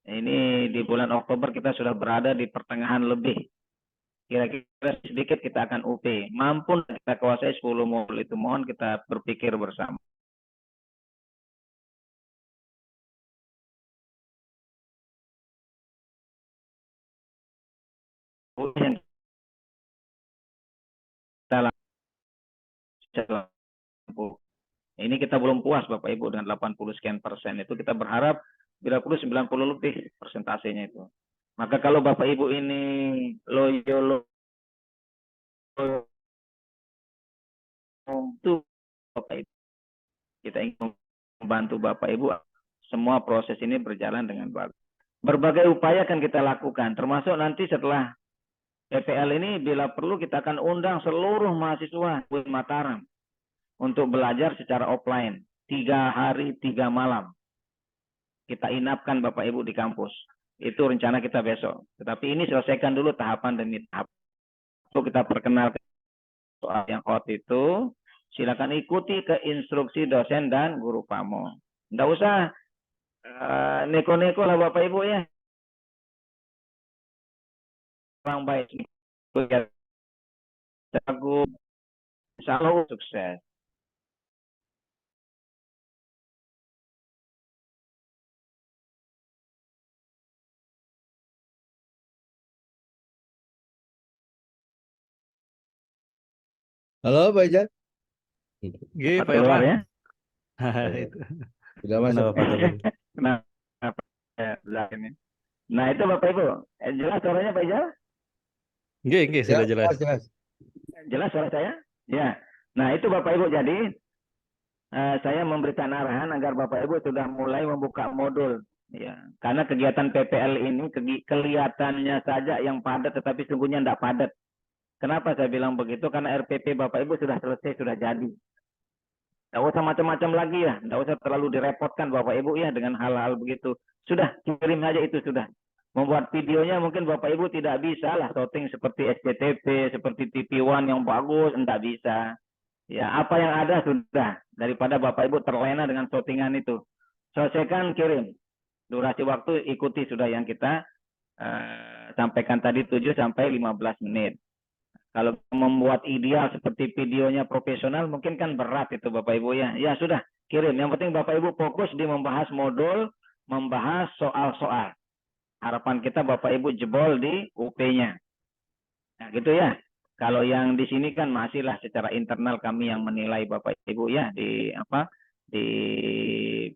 Ini di bulan Oktober kita sudah berada di pertengahan lebih. Kira-kira sedikit kita akan UP. Mampu kita kuasai 10 modul itu, mohon kita berpikir bersama. Ini kita belum puas Bapak Ibu dengan 80 sekian persen. Itu kita berharap bila perlu 90 lebih persentasenya itu. Maka kalau Bapak Ibu ini loyo itu Bapak Ibu, kita ingin membantu Bapak Ibu semua proses ini berjalan dengan bagus. Berbagai upaya akan kita lakukan, termasuk nanti setelah PPL ini bila perlu kita akan undang seluruh mahasiswa di Mataram untuk belajar secara offline 3 hari 3 malam. Kita inapkan Bapak Ibu di kampus. Itu rencana kita besok. Tetapi ini selesaikan dulu tahapan demi tahap. Untuk kita perkenalkan soal yang hot itu, silakan ikuti ke instruksi dosen dan guru pamong. Nggak usah neko-neko lah Bapak Ibu ya. Orang baik. Jago. Insya Allah sukses. Halo Pak Ijat. Gih, Pak Keluar Irwan. ya. Itu. Sudah masuk. Kenapa Pak Tulung? Nah itu Bapak Ibu, jelas suaranya Pak Ijal? Gih, sudah jelas. Jelas. Jelas suara saya? Ya. Nah itu Bapak Ibu, jadi saya memberikan arahan agar Bapak Ibu sudah mulai membuka modul. Ya, karena kegiatan PPL ini kelihatannya saja yang padat, tetapi sungguhnya tidak padat. Kenapa saya bilang begitu? Karena RPP Bapak Ibu sudah selesai, sudah jadi. Tidak usah macam-macam lagi ya. Tidak usah terlalu direpotkan Bapak Ibu ya dengan hal-hal begitu. Sudah, kirim aja itu sudah. Membuat videonya mungkin Bapak Ibu tidak bisa lah shooting seperti SCTV, seperti TV1 yang bagus, tidak bisa. Ya, apa yang ada sudah. Daripada Bapak Ibu terlena dengan shootingan itu. Selesaikan, kirim. Durasi waktu ikuti sudah yang kita sampaikan tadi 7 sampai 15 menit. Kalau membuat ideal seperti videonya profesional mungkin kan berat itu Bapak Ibu ya. Ya sudah, kirim. Yang penting Bapak Ibu fokus di membahas modul, membahas soal-soal. Harapan kita Bapak Ibu jebol di UP-nya. Nah, gitu ya. Kalau yang di sini kan masihlah secara internal kami yang menilai Bapak Ibu ya di di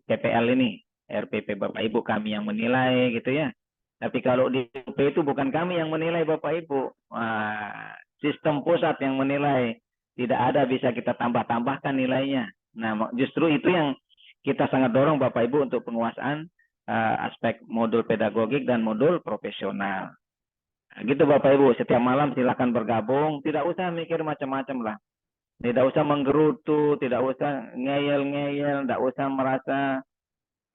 PPL ini, RPP Bapak Ibu kami yang menilai gitu ya. Tapi kalau di UP itu bukan kami yang menilai Bapak Ibu. Wah, sistem pusat yang menilai. Tidak ada bisa kita tambah-tambahkan nilainya. Nah, justru itu yang kita sangat dorong Bapak Ibu untuk penguasaan aspek modul pedagogik dan modul profesional. Nah, gitu Bapak Ibu, setiap malam silakan bergabung. Tidak usah mikir macam-macam lah. Tidak usah menggerutu, tidak usah ngeyel-ngeyel, tidak usah merasa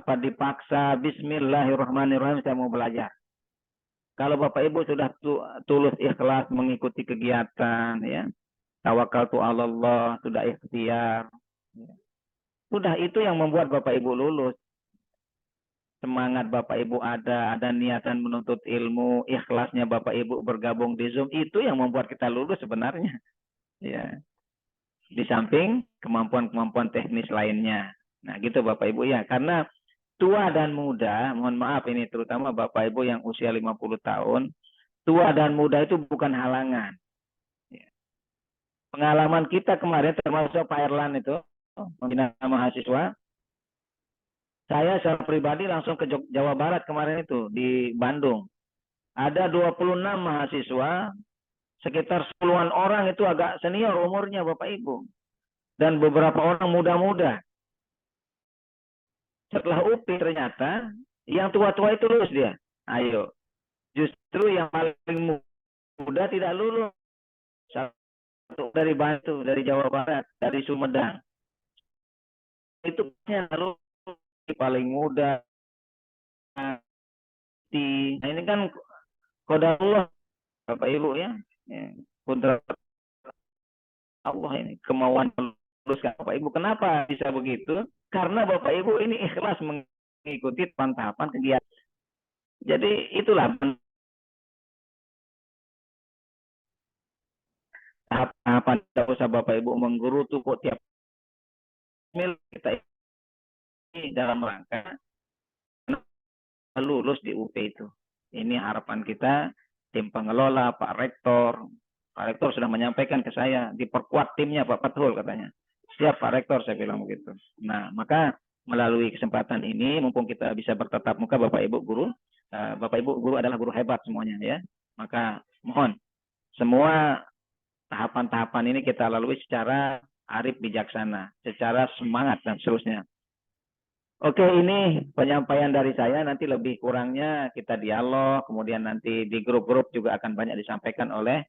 dipaksa. Bismillahirrahmanirrahim, saya mau belajar. Kalau Bapak Ibu sudah tulus ikhlas mengikuti kegiatan, ya, tawakaltu Allah, sudah ikhtiar, ya. Sudah itu yang membuat Bapak Ibu lulus. Semangat Bapak Ibu ada niatan menuntut ilmu, ikhlasnya Bapak Ibu bergabung di Zoom, itu yang membuat kita lulus sebenarnya. Ya. Di samping kemampuan-kemampuan teknis lainnya. Nah, gitu Bapak Ibu ya. Karena tua dan muda, mohon maaf ini terutama Bapak Ibu yang usia 50 tahun, tua dan muda itu bukan halangan. Pengalaman kita kemarin termasuk Pak Erlan itu, pembina mahasiswa, saya secara pribadi langsung ke Jawa Barat kemarin itu, di Bandung. Ada 26 mahasiswa, sekitar 10-an orang itu agak senior umurnya Bapak Ibu. Dan beberapa orang muda-muda. Setelah UPI ternyata, yang tua-tua itu lulus dia. Ayo. Justru yang paling muda tidak lulus. Satu dari Bantu, dari Jawa Barat, dari Sumedang. Itu yang lulus paling muda. Nah, ini kan kode Allah, Bapak Ibu ya. Kudrat Allah ini, kemauan meluluskan Bapak Ibu. Kenapa bisa begitu? Karena Bapak Ibu ini ikhlas mengikuti tahapan kegiatan. Jadi itulah tahapan tidak usah Bapak Ibu menggerutu kok tiap mil kita ini dalam rangka lulus di UP itu. Ini harapan kita, tim pengelola, Pak Rektor. Pak Rektor sudah menyampaikan ke saya, diperkuat timnya Pak Patul katanya. Siap Pak Rektor, saya bilang begitu. Nah, maka melalui kesempatan ini, mumpung kita bisa bertatap muka Bapak Ibu Guru, Bapak Ibu Guru adalah guru hebat semuanya ya. Maka mohon, semua tahapan-tahapan ini kita lalui secara arif bijaksana, secara semangat dan seterusnya. Oke, ini penyampaian dari saya. Nanti lebih kurangnya kita dialog, kemudian nanti di grup-grup juga akan banyak disampaikan oleh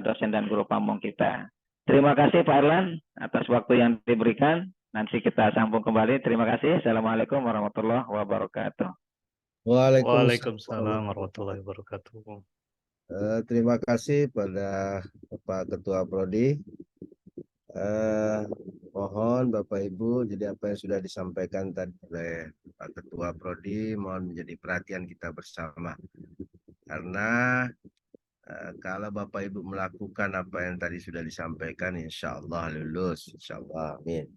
dosen dan guru pamong kita. Terima kasih Pak Erlan atas waktu yang diberikan. Nanti kita sambung kembali. Terima kasih. Assalamualaikum warahmatullahi wabarakatuh. Waalaikumsalam warahmatullahi wabarakatuh. Terima kasih pada Pak Ketua Prodi. Mohon Bapak Ibu, jadi apa yang sudah disampaikan tadi oleh Pak Ketua Prodi mohon menjadi perhatian kita bersama. Karena kalau Bapak Ibu melakukan apa yang tadi sudah disampaikan, insya Allah lulus, insya Allah, amin.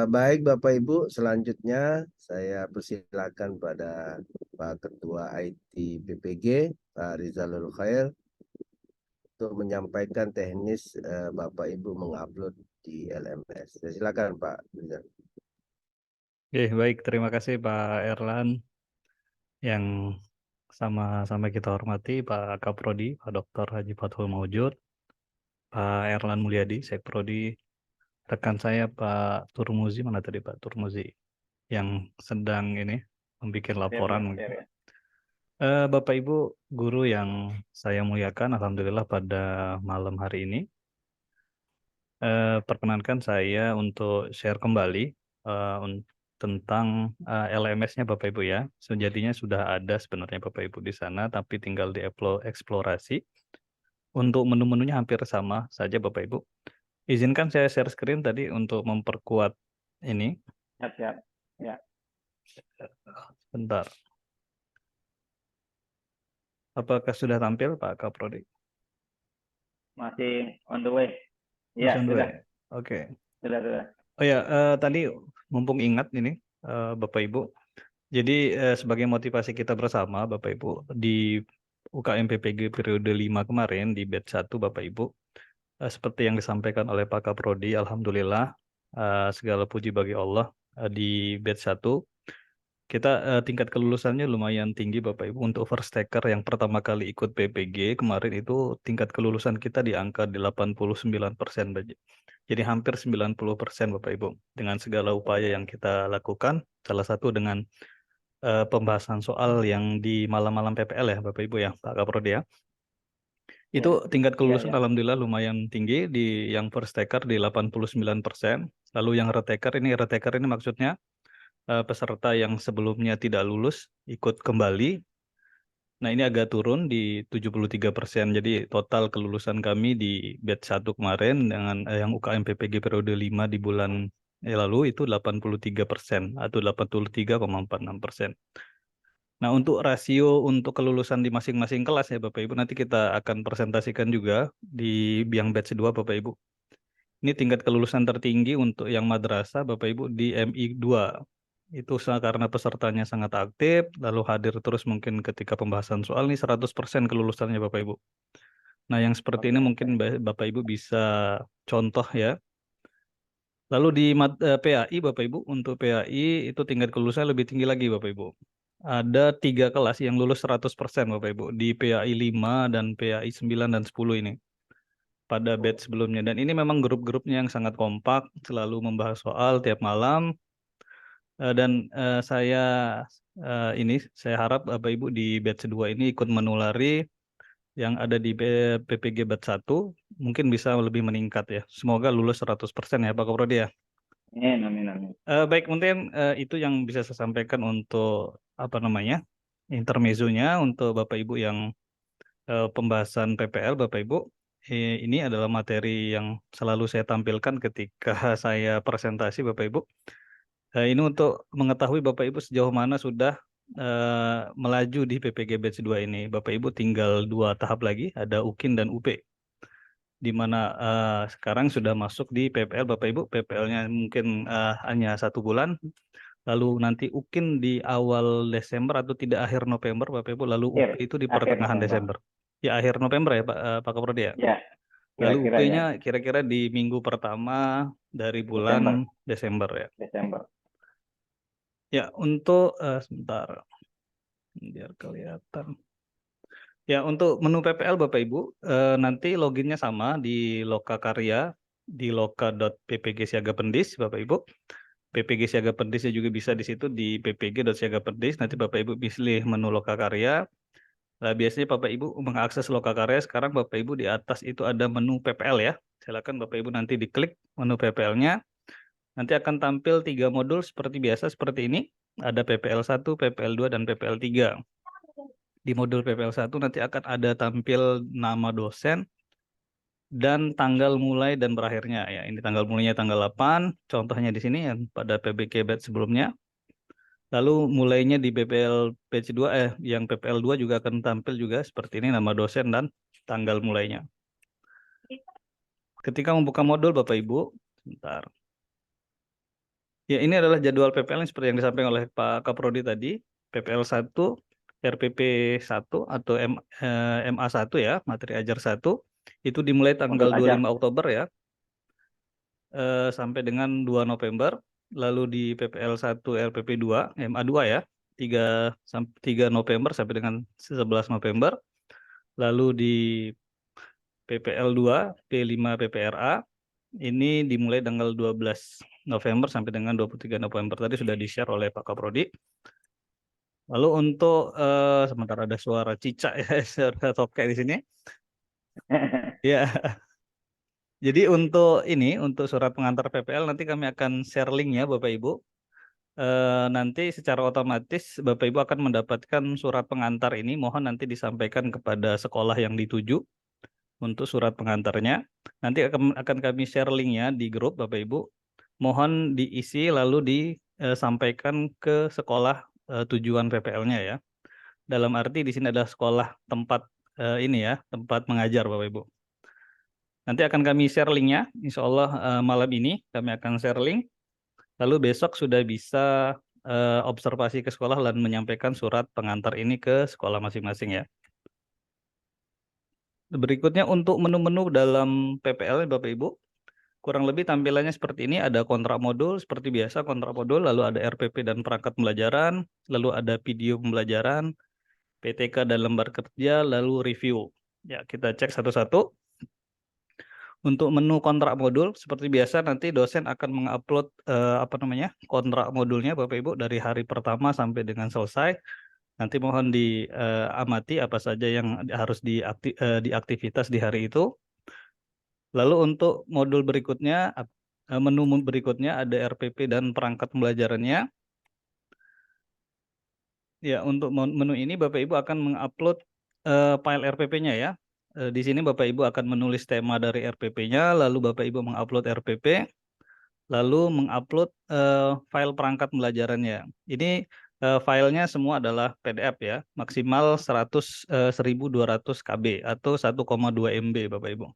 Baik Bapak Ibu, selanjutnya saya persilakan pada Pak Ketua IT PPG, Pak Rizalul Khair, untuk menyampaikan teknis Bapak Ibu mengupload di LMS. Silakan Pak Rizal. Oke, baik. Terima kasih Pak Erlan. Yang sama-sama kita hormati Pak Kaprodi, Pak Dr. Haji Fathul Maujud, Pak Erlan Mulyadi, Sekprodi, rekan saya Pak Turmuzi, mana tadi Pak Turmuzi, yang sedang ini membuat laporan. Bapak Ibu guru yang saya muliakan, alhamdulillah pada malam hari ini, perkenankan saya untuk share kembali tentang LMS-nya Bapak Ibu ya. Sejatinya sudah ada sebenarnya Bapak Ibu di sana, tapi tinggal dieksplorasi. Untuk menu-menunya hampir sama saja Bapak Ibu. Izinkan saya share screen tadi untuk memperkuat ini. Siap. Ya. Bentar. Apakah sudah tampil Pak Kaprodi? Masih on the way. Masih Ya, on the sudah. way. Oke. Sudah. Oh ya, tadi mumpung ingat ini, Bapak Ibu. Jadi sebagai motivasi kita bersama, Bapak Ibu, di UKM PPG periode 5 kemarin di batch 1, Bapak Ibu, seperti yang disampaikan oleh Pak Kaprodi, Alhamdulillah, segala puji bagi Allah, di batch 1, kita tingkat kelulusannya lumayan tinggi Bapak Ibu. Untuk first taker yang pertama kali ikut PPG kemarin itu tingkat kelulusan kita di angka 89%. Jadi hampir 90% Bapak Ibu. Dengan segala upaya yang kita lakukan, salah satu dengan pembahasan soal yang di malam-malam PPL ya Bapak Ibu ya, Pak Kaprodi ya. Itu tingkat kelulusan alhamdulillah lumayan tinggi di yang first taker di 89%. Lalu yang retaker ini maksudnya peserta yang sebelumnya tidak lulus ikut kembali. Nah, ini agak turun di 73%. Jadi total kelulusan kami di batch 1 kemarin dengan yang UKM PPG periode 5 di bulan lalu itu 83% atau 83,46%. Nah, untuk rasio untuk kelulusan di masing-masing kelas ya Bapak Ibu, nanti kita akan presentasikan juga di yang batch 2 Bapak Ibu. Ini tingkat kelulusan tertinggi untuk yang madrasah Bapak Ibu di MI 2. Itu karena pesertanya sangat aktif, lalu hadir terus mungkin ketika pembahasan soal ini 100% kelulusannya Bapak Ibu. Nah, yang seperti ini mungkin Bapak Ibu bisa contoh ya. Lalu di PAI Bapak Ibu, untuk PAI itu tingkat kelulusan lebih tinggi lagi Bapak Ibu. Ada 3 kelas yang lulus 100% Bapak Ibu, di PAI 5 dan PAI 9 dan 10 ini. Pada batch sebelumnya. Dan ini memang grup-grupnya yang sangat kompak, selalu membahas soal tiap malam. Dan saya harap Bapak Ibu di batch 2 ini ikut menulari yang ada di PPG batch 1, mungkin bisa lebih meningkat ya. Semoga lulus 100% ya Pak Kaprodi ya. Amin. Baik, mungkin itu yang bisa saya sampaikan untuk intermezzonya untuk Bapak Ibu yang pembahasan PPL Bapak Ibu. Ini adalah materi yang selalu saya tampilkan ketika saya presentasi Bapak Ibu. Ini untuk mengetahui Bapak Ibu sejauh mana sudah melaju di PPG Batch 2 ini. Bapak Ibu tinggal 2 tahap lagi, ada UKIN dan UP. Di mana sekarang sudah masuk di PPL Bapak Ibu. PPL-nya mungkin hanya 1 bulan. Lalu nanti UKIN di awal Desember atau tidak akhir November Bapak Ibu. Lalu UP itu di pertengahan Desember. Ya akhir November ya Pak Kaprodi ya. Ya. Lalu UP-nya kira-kira di minggu pertama dari bulan Desember ya. Ya, untuk sebentar biar kelihatan. Ya, untuk menu PPL Bapak Ibu, nanti loginnya sama di Lokakarya, di loka.ppg-siagapendis Bapak Ibu. PPG Siaga Pendisnya juga bisa di situ di ppg.siagapendis. Nanti Bapak Ibu pilih menu Lokakarya. Nah, biasanya Bapak Ibu mengakses Lokakarya, sekarang Bapak Ibu di atas itu ada menu PPL ya. Silakan Bapak Ibu nanti diklik menu PPL-nya. Nanti akan tampil 3 modul seperti biasa seperti ini. Ada PPL 1, PPL 2, dan PPL 3. Di modul PPL 1 nanti akan ada tampil nama dosen dan tanggal mulai dan berakhirnya. Ya, ini tanggal mulainya tanggal 8, contohnya di sini yang pada PBK batch sebelumnya. Lalu mulainya di PPL batch 2, yang PPL 2 juga akan tampil juga seperti ini nama dosen dan tanggal mulainya. Ketika membuka modul Bapak Ibu, sebentar. Ya, ini adalah jadwal PPL seperti yang disampaikan oleh Pak Kaprodi tadi. PPL 1, RPP 1 atau MA 1 ya, materi ajar 1. Itu dimulai tanggal 25 Oktober ya, sampai dengan 2 November. Lalu di PPL 1 RPP 2, MA 2 ya, 3 November sampai dengan 11 November. Lalu di PPL 2, P5 PPRA, ini dimulai tanggal 12 November sampai dengan 23 November. Tadi sudah di-share oleh Pak Kaprodi. Lalu untuk sementara ada suara cicak ya, suara tokek di sini. Ya. Jadi untuk surat pengantar PPL nanti kami akan share linknya Bapak Ibu. Nanti secara otomatis Bapak Ibu akan mendapatkan surat pengantar ini. Mohon nanti disampaikan kepada sekolah yang dituju untuk surat pengantarnya. Nanti akan kami share linknya di grup Bapak Ibu. Mohon diisi lalu disampaikan ke sekolah tujuan PPL-nya ya. Dalam arti di sini ada sekolah tempat tempat mengajar Bapak Ibu. Nanti akan kami share linknya, insya Allah malam ini kami akan share link. Lalu besok sudah bisa observasi ke sekolah dan menyampaikan surat pengantar ini ke sekolah masing-masing ya. Berikutnya untuk menu-menu dalam PPL Bapak Ibu, kurang lebih tampilannya seperti ini, ada kontrak modul seperti biasa kontrak modul, lalu ada RPP dan perangkat pembelajaran, lalu ada video pembelajaran, PTK dan lembar kerja, lalu review. Ya, kita cek satu-satu. Untuk menu kontrak modul seperti biasa nanti dosen akan mengupload kontrak modulnya Bapak Ibu dari hari pertama sampai dengan selesai. Nanti mohon diamati apa saja yang harus diaktivitas di hari itu. Lalu untuk modul berikutnya, menu berikutnya ada RPP dan perangkat pembelajarannya. Ya, untuk menu ini Bapak Ibu akan mengupload file RPP-nya ya. Di sini Bapak Ibu akan menulis tema dari RPP-nya, lalu Bapak Ibu mengupload RPP, lalu mengupload file perangkat pembelajarannya. Ini filenya semua adalah PDF ya, maksimal 1200 KB atau 1,2 MB Bapak Ibu.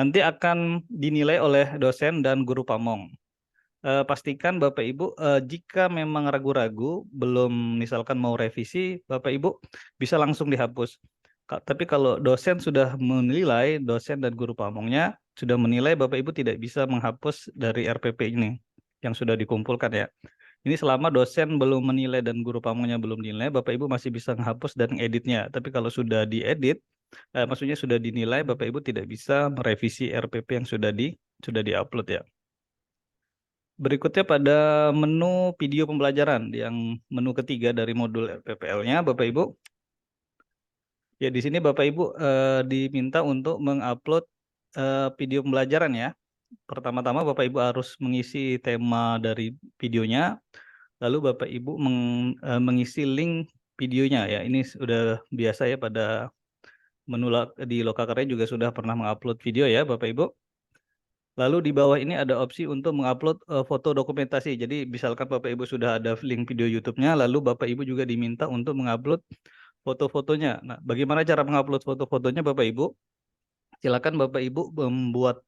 Nanti akan dinilai oleh dosen dan guru pamong. Pastikan Bapak Ibu jika memang ragu-ragu belum misalkan mau revisi, Bapak Ibu bisa langsung dihapus. Tapi kalau dosen sudah menilai, dosen dan guru pamongnya sudah menilai Bapak Ibu tidak bisa menghapus dari RPP ini yang sudah dikumpulkan ya. Ini selama dosen belum menilai dan guru pamongnya belum dinilai, Bapak Ibu masih bisa menghapus dan editnya. Tapi kalau sudah diedit, maksudnya sudah dinilai, Bapak Ibu tidak bisa merevisi RPP yang sudah diupload ya. Berikutnya pada menu video pembelajaran yang menu ketiga dari modul PPL-nya Bapak Ibu. Ya di sini Bapak Ibu diminta untuk mengupload video pembelajaran ya. Pertama-tama Bapak Ibu harus mengisi tema dari videonya. Lalu Bapak Ibu mengisi link videonya ya. Ini sudah biasa ya pada menu di Lokakarya juga sudah pernah mengupload video ya Bapak Ibu. Lalu di bawah ini ada opsi untuk mengupload foto dokumentasi. Jadi misalkan Bapak Ibu sudah ada link video YouTube-nya, lalu Bapak Ibu juga diminta untuk mengupload foto-fotonya. Nah, bagaimana cara mengupload foto-fotonya Bapak Ibu? Silakan Bapak Ibu membuat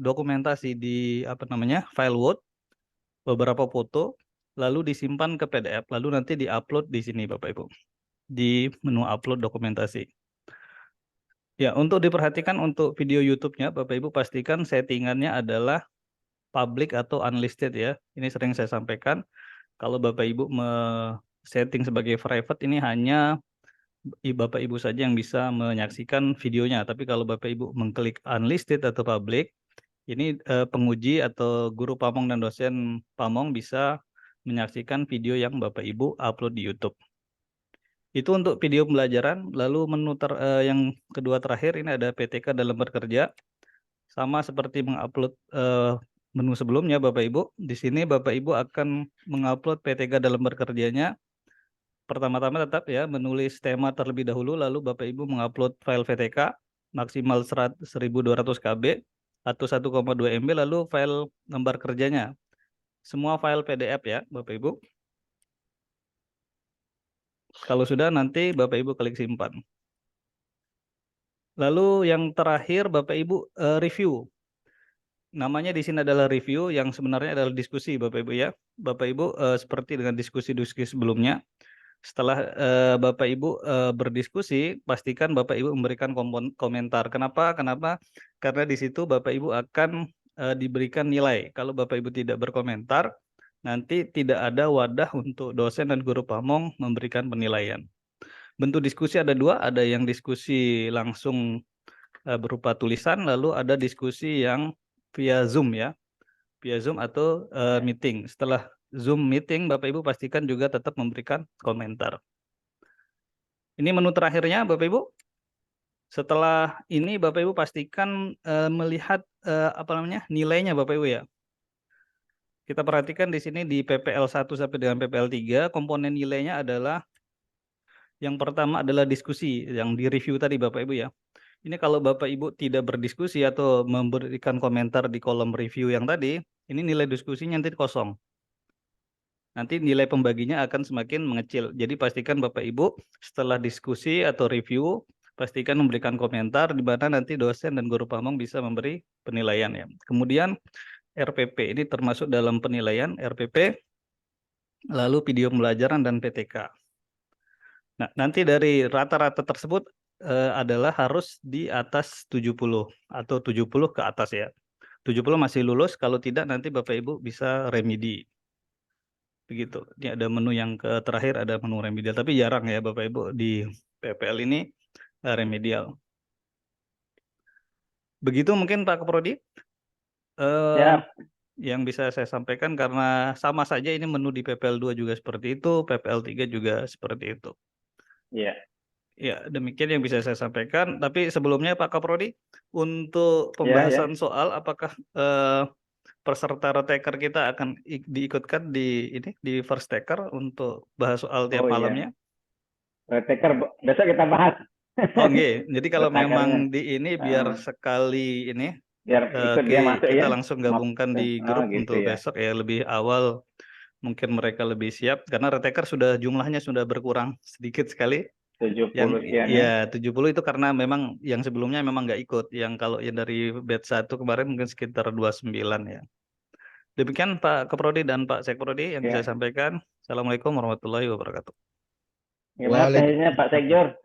dokumentasi di file Word, beberapa foto, lalu disimpan ke PDF, lalu nanti diupload di sini Bapak Ibu, di menu upload dokumentasi. Ya, untuk diperhatikan untuk video YouTube-nya, Bapak Ibu pastikan settingannya adalah public atau unlisted ya. Ini sering saya sampaikan. Kalau Bapak Ibu setting sebagai private, ini hanya Bapak Ibu saja yang bisa menyaksikan videonya. Tapi kalau Bapak Ibu mengklik unlisted atau public, ini penguji atau guru pamong dan dosen pamong bisa menyaksikan video yang Bapak Ibu upload di YouTube. Itu untuk video pembelajaran. Lalu menu yang kedua terakhir ini ada PTK dalam bekerja. Sama seperti mengupload menu sebelumnya Bapak Ibu. Di sini Bapak Ibu akan mengupload PTK dalam bekerjanya. Pertama-tama tetap ya menulis tema terlebih dahulu, lalu Bapak Ibu mengupload file PTK maksimal 1200 KB atau 1,2 MB, lalu file lembar kerjanya. Semua file PDF ya Bapak Ibu. Kalau sudah nanti Bapak Ibu klik simpan. Lalu yang terakhir Bapak Ibu review. Namanya di sini adalah review, yang sebenarnya adalah diskusi Bapak Ibu ya. Bapak Ibu seperti dengan diskusi-diskusi sebelumnya. Setelah Bapak Ibu berdiskusi, pastikan Bapak Ibu memberikan komentar. Kenapa? Karena di situ Bapak Ibu akan diberikan nilai. Kalau Bapak Ibu tidak berkomentar, nanti tidak ada wadah untuk dosen dan guru pamong memberikan penilaian. Bentuk diskusi ada dua, ada yang diskusi langsung berupa tulisan, lalu ada diskusi yang via Zoom ya, via Zoom atau meeting. Setelah Zoom meeting, Bapak Ibu pastikan juga tetap memberikan komentar. Ini menu terakhirnya Bapak Ibu. Setelah ini Bapak Ibu pastikan melihat nilainya Bapak Ibu ya. Kita perhatikan di sini di PPL 1 sampai dengan PPL 3, komponen nilainya adalah yang pertama adalah diskusi yang di review tadi Bapak Ibu ya. Ini kalau Bapak Ibu tidak berdiskusi atau memberikan komentar di kolom review yang tadi, ini nilai diskusinya nanti kosong. Nanti nilai pembaginya akan semakin mengecil. Jadi pastikan Bapak Ibu setelah diskusi atau review, pastikan memberikan komentar di mana nanti dosen dan guru pamong bisa memberi penilaian ya. Kemudian RPP ini termasuk dalam penilaian RPP, lalu video pembelajaran dan PTK. Nah, nanti dari rata-rata tersebut adalah harus di atas 70 atau 70 ke atas ya. 70 masih lulus, kalau tidak nanti Bapak Ibu bisa remedi. Begitu. Ini ada menu yang terakhir, ada menu remedial, tapi jarang ya Bapak Ibu di PPL ini remedial. Begitu mungkin Pak Kaprodi. Siap. Yang bisa saya sampaikan karena sama saja ini menu di PPL 2 juga seperti itu, PPL 3 juga seperti itu. Iya. Ya, demikian yang bisa saya sampaikan. Tapi sebelumnya Pak Kaprodi, untuk pembahasan soal apakah peserta retaker kita akan diikutkan di first taker untuk bahas soal tiap malamnya? Retaker besok kita bahas. Oh, nggih. Jadi kalau memang di ini biar sekali ini biar ikut dia masuk kita ya. langsung gabungkan di grup gitu untuk ya. besok ya, lebih awal mungkin mereka lebih siap karena retaker jumlahnya sudah berkurang sedikit sekali. 70 sekian ya. 70 itu karena memang yang sebelumnya memang nggak ikut. Yang kalau yang dari batch 1 kemarin mungkin sekitar 29 ya. Demikian Pak Kaprodi dan Pak Sekprodi yang bisa saya sampaikan. Assalamualaikum warahmatullahi wabarakatuh. Gimana tehnya Pak Sekjor?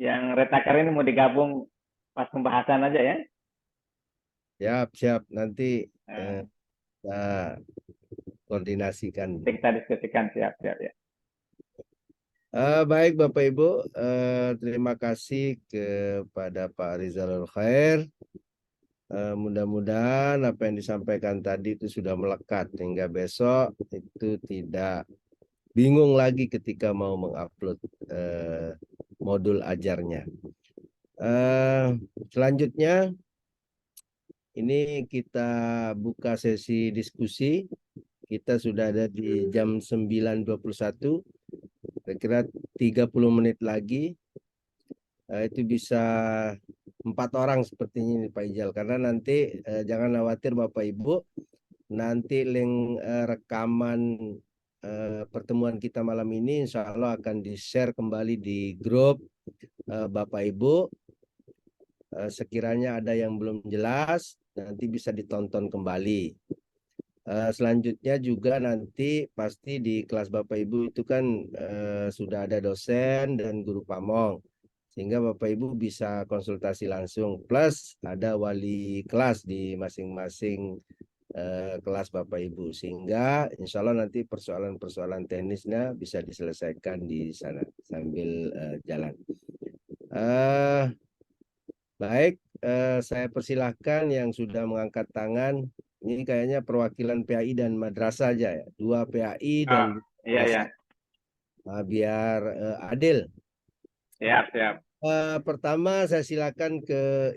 Yang retaker ini mau digabung pas pembahasan aja ya? Siap. Nanti kita koordinasikan. Kita diskusikan, siap ya. Baik Bapak Ibu, terima kasih kepada Pak Rizalul Khair. Mudah-mudahan apa yang disampaikan tadi itu sudah melekat hingga besok itu tidak bingung lagi ketika mau mengupload modul ajarnya. Selanjutnya ini kita buka sesi diskusi. Kita sudah ada di jam 9.21. Kira-kira 30 menit lagi. Itu bisa 4 orang sepertinya ini Pak Ijal. Karena nanti jangan khawatir Bapak Ibu. Nanti link rekaman pertemuan kita malam ini insya Allah akan di-share kembali di grup Bapak Ibu. Sekiranya ada yang belum jelas, nanti bisa ditonton kembali. Selanjutnya juga nanti pasti di kelas Bapak Ibu itu kan sudah ada dosen dan guru pamong. Sehingga Bapak Ibu bisa konsultasi langsung. Plus ada wali kelas di masing-masing kelas Bapak Ibu. Sehingga insya Allah nanti persoalan-persoalan teknisnya bisa diselesaikan di sana sambil jalan. Baik, saya persilahkan yang sudah mengangkat tangan. Ini kayaknya perwakilan PAI dan madrasah aja ya. 2 PAI dan Iya. Biar adil. Siap. Pertama saya silakan ke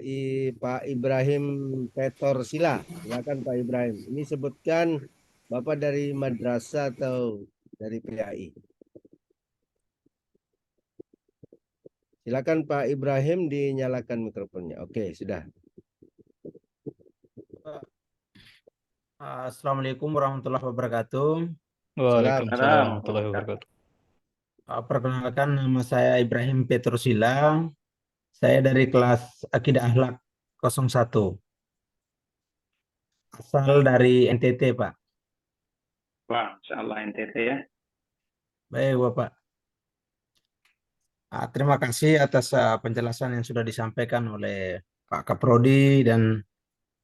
Pak Ibrahim Petor Sila. Silakan Pak Ibrahim. Ini sebutkan Bapak dari madrasah atau dari PAI. Silakan Pak Ibrahim, dinyalakan mikrofonnya. Oke, sudah. Assalamualaikum warahmatullahi wabarakatuh. Waalaikumsalam warahmatullahi wabarakatuh. Perkenalkan, nama saya Ibrahim Petrusila. Saya dari kelas Akidah Akhlak 01. Asal dari NTT, Pak. Wah, insyaallah NTT ya. Baik, Bapak. Terima kasih atas penjelasan yang sudah disampaikan oleh Pak Kaprodi dan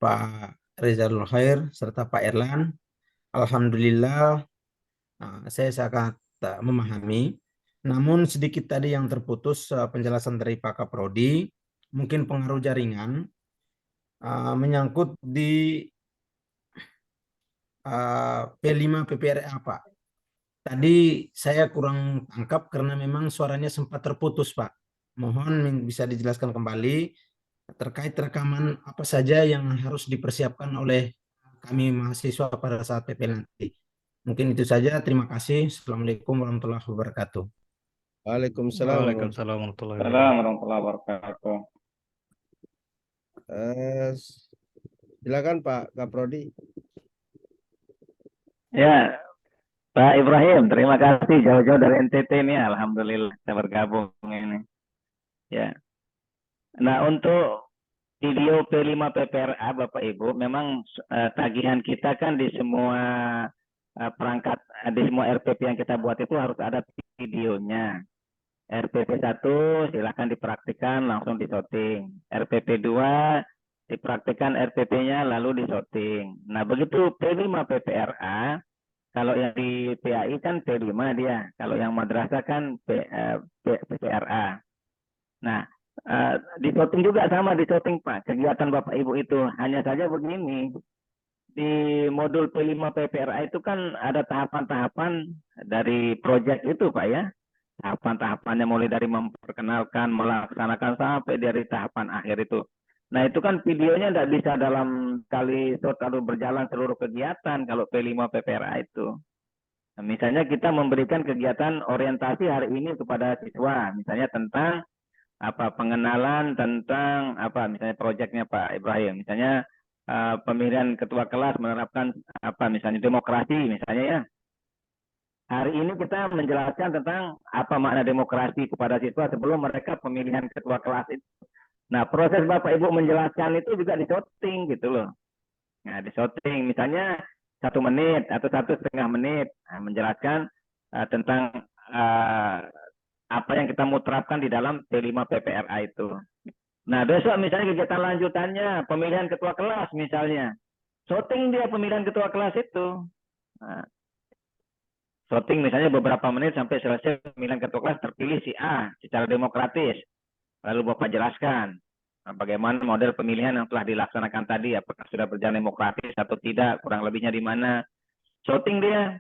Pak Rizalul Khair serta Pak Erlan. Alhamdulillah, saya sangat memahami. Namun sedikit tadi yang terputus penjelasan dari Pak Kaprodi, mungkin pengaruh jaringan menyangkut di P5 PPRA, Pak. Tadi saya kurang tangkap karena memang suaranya sempat terputus, Pak. Mohon bisa dijelaskan kembali terkait rekaman apa saja yang harus dipersiapkan oleh kami mahasiswa pada saat PPL nanti. Mungkin itu saja. Terima kasih. Assalamualaikum warahmatullahi wabarakatuh. Waalaikumsalam warahmatullahi wabarakatuh. Silakan Pak Kaprodi. Ya, Pak Ibrahim, terima kasih jauh-jauh dari NTT ini. Alhamdulillah kita bergabung ini. Ya. Nah, untuk video P5 PPRA Bapak Ibu, memang tagihan kita kan di semua perangkat, di semua RPP yang kita buat itu harus ada videonya. RPP 1 silahkan dipraktikkan langsung disorting. RPP 2 dipraktikkan RPP-nya lalu disorting. Nah, begitu P5 PPRA, kalau yang di PAI kan P5 dia, kalau yang madrasah kan PPRA. Nah, disorting juga sama disorting Pak, kegiatan Bapak Ibu itu. Hanya saja begini, di modul P5 PPRA itu kan ada tahapan-tahapan dari proyek itu Pak ya. Tahapan-tahapannya mulai dari memperkenalkan, melaksanakan sampai dari tahapan akhir itu. Nah, itu kan videonya tidak bisa dalam kali shot lalu berjalan seluruh kegiatan kalau P5 PPRA itu. Nah, misalnya kita memberikan kegiatan orientasi hari ini kepada siswa, misalnya tentang pengenalan tentang misalnya proyeknya Pak Ibrahim, misalnya pemilihan ketua kelas menerapkan misalnya demokrasi misalnya ya. Hari ini kita menjelaskan tentang apa makna demokrasi kepada siswa sebelum mereka pemilihan ketua kelas itu. Nah, proses Bapak Ibu menjelaskan itu juga disorting gitu loh. Nah, disorting misalnya 1 menit atau 1,5 menit menjelaskan tentang apa yang kita mau terapkan di dalam P5 PPRA itu. Nah, besok misalnya kegiatan lanjutannya pemilihan ketua kelas misalnya. Sorting dia pemilihan ketua kelas itu. Nah, sorting misalnya beberapa menit sampai selesai pemilihan ketua kelas, terpilih si A secara demokratis. Lalu Bapak jelaskan bagaimana model pemilihan yang telah dilaksanakan tadi, apakah sudah berjalan demokratis atau tidak, kurang lebihnya di mana. Sorting dia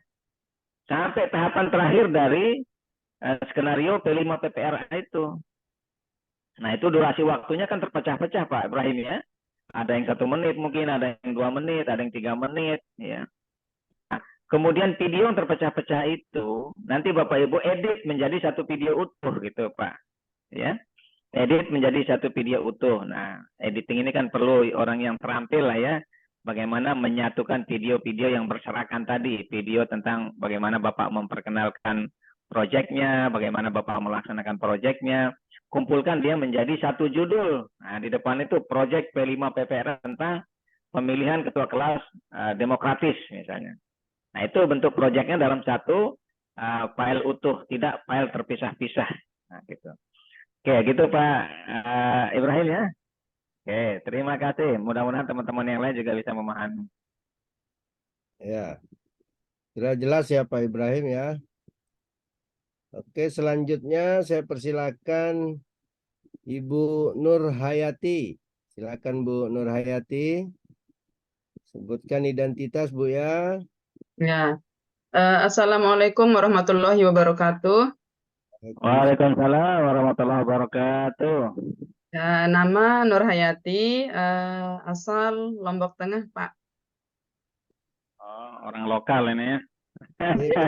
sampai tahapan terakhir dari skenario P5 PPRA itu. Nah, itu durasi waktunya kan terpecah-pecah Pak Ibrahim ya. Ada yang 1 menit mungkin, ada yang 2 menit, ada yang 3 menit ya. Kemudian video yang terpecah-pecah itu nanti Bapak Ibu edit menjadi satu video utuh gitu Pak. Ya. Edit menjadi satu video utuh. Nah, editing ini kan perlu orang yang terampil lah ya. Bagaimana menyatukan video-video yang berserakan tadi. Video tentang bagaimana Bapak memperkenalkan proyeknya, bagaimana Bapak melaksanakan proyeknya. Kumpulkan dia menjadi satu judul. Nah, di depan itu proyek P5 PPRA tentang pemilihan ketua kelas demokratis misalnya. Nah, itu bentuk proyeknya dalam satu file utuh, tidak file terpisah-pisah. Nah, gitu. Oke, gitu Pak Ibrahim ya. Oke, terima kasih. Mudah-mudahan teman-teman yang lain juga bisa memahami. Ya, sudah jelas ya Pak Ibrahim ya. Oke, selanjutnya saya persilakan Ibu Nur Hayati. Silakan Bu Nur Hayati. Sebutkan identitas Bu ya. Ya, Assalamualaikum warahmatullahi wabarakatuh. Waalaikumsalam warahmatullahi wabarakatuh. Ya, nama Nur Hayati, asal Lombok Tengah, Pak. Oh, orang lokal ini ya.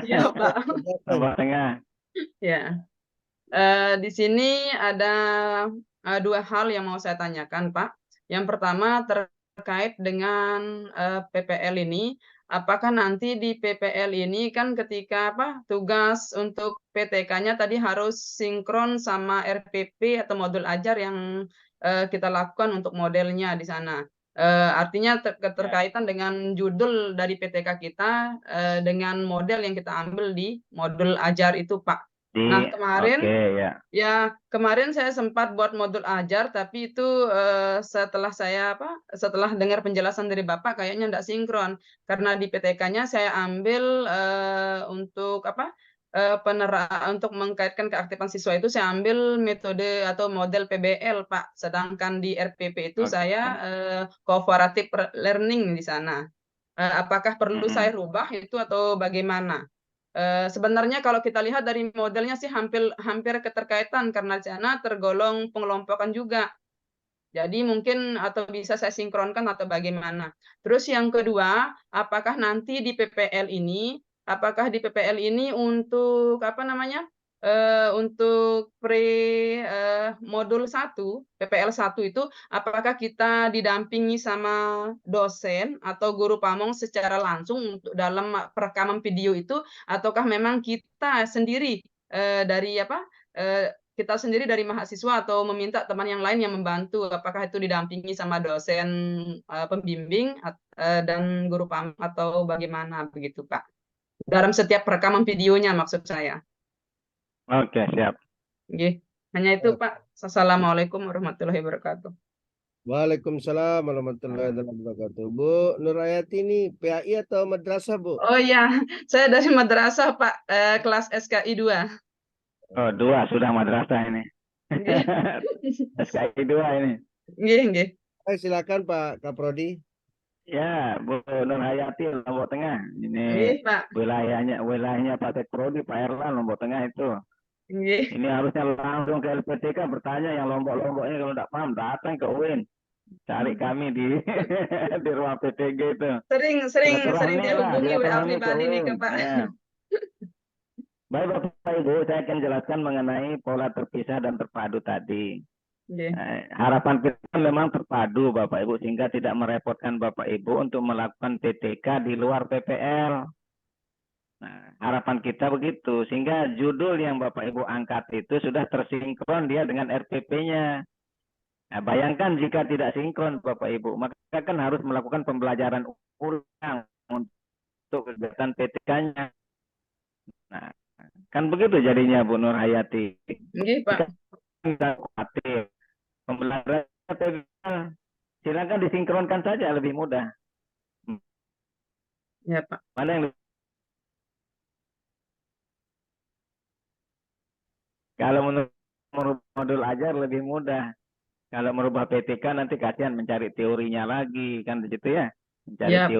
Iya, Pak. Lombok Tengah. Ya, di sini ada 2 hal yang mau saya tanyakan, Pak. Yang pertama terkait dengan PPL ini. Apakah nanti di PPL ini kan ketika tugas untuk PTK-nya tadi harus sinkron sama RPP atau modul ajar yang kita lakukan untuk modelnya di sana. Artinya keterkaitan dengan judul dari PTK kita dengan model yang kita ambil di modul ajar itu, Pak. Nah, kemarin ya kemarin saya sempat buat modul ajar, tapi itu setelah setelah dengar penjelasan dari Bapak kayaknya enggak sinkron. Karena di PTK-nya saya ambil untuk untuk mengkaitkan keaktifan siswa itu saya ambil metode atau model PBL, Pak. Sedangkan di RPP itu saya cooperative learning di sana. Apakah perlu saya rubah itu atau bagaimana? Sebenarnya kalau kita lihat dari modelnya sih hampir keterkaitan karena di sana tergolong pengelompokan juga. Jadi mungkin atau bisa saya sinkronkan atau bagaimana. Terus yang kedua, apakah nanti di PPL ini untuk untuk modul 1, PPL 1 itu apakah kita didampingi sama dosen atau guru pamong secara langsung untuk dalam perekaman video itu ataukah memang kita sendiri dari kita sendiri dari mahasiswa atau meminta teman yang lain yang membantu, apakah itu didampingi sama dosen pembimbing dan guru PAM atau bagaimana begitu Pak? Dalam setiap rekaman videonya maksud saya. Oke, siap. Nggih. Hanya itu Pak. Assalamualaikum warahmatullahi wabarakatuh. Waalaikumsalam warahmatullahi wabarakatuh. Bu Nurhayati ini PAI atau madrasah, Bu? Oh iya, saya dari madrasah Pak, kelas SKI 2. Oh, 2 sudah madrasah ini. Nggih. SKI 2 ini. Nggih, nggih. Silakan Pak Kaprodi. Ya, Bu Nurhayati Lombok Tengah. Ini Nggih, Pak. wilayahnya Pak Tekrodi, Pak Erlan Lombok Tengah itu. Nggih. Ini harusnya langsung ke LPTK bertanya yang Lombok-Lomboknya kalau tidak paham datang ke UIN. Cari kami di di ruang PTG itu. Sering Silaturahmi lah, dihubungi WA silaturahmi ke pribadi nih ke UIN. Pak. Ya. Baik Bapak Ibu, saya akan jelaskan mengenai pola terpisah dan terpadu tadi. Nggih. Harapan kita memang terpadu Bapak Ibu sehingga tidak merepotkan Bapak Ibu untuk melakukan PTK di luar PPL. Nah, harapan kita begitu sehingga judul yang Bapak Ibu angkat itu sudah tersinkron dia dengan RPP-nya. Nah, bayangkan jika tidak sinkron Bapak Ibu, maka kan harus melakukan pembelajaran ulang untuk kegiatan PTK-nya. Nah, kan begitu jadinya Bu Nurhayati. Nggih, Pak. Kita khawatir pembelajaran PTK silakan disinkronkan saja lebih mudah. Ya, Pak. Mana yang kalau menurut modul ajar lebih mudah. Kalau merubah PTK nanti kasihan mencari teorinya lagi kan begitu ya. Mencari Ya,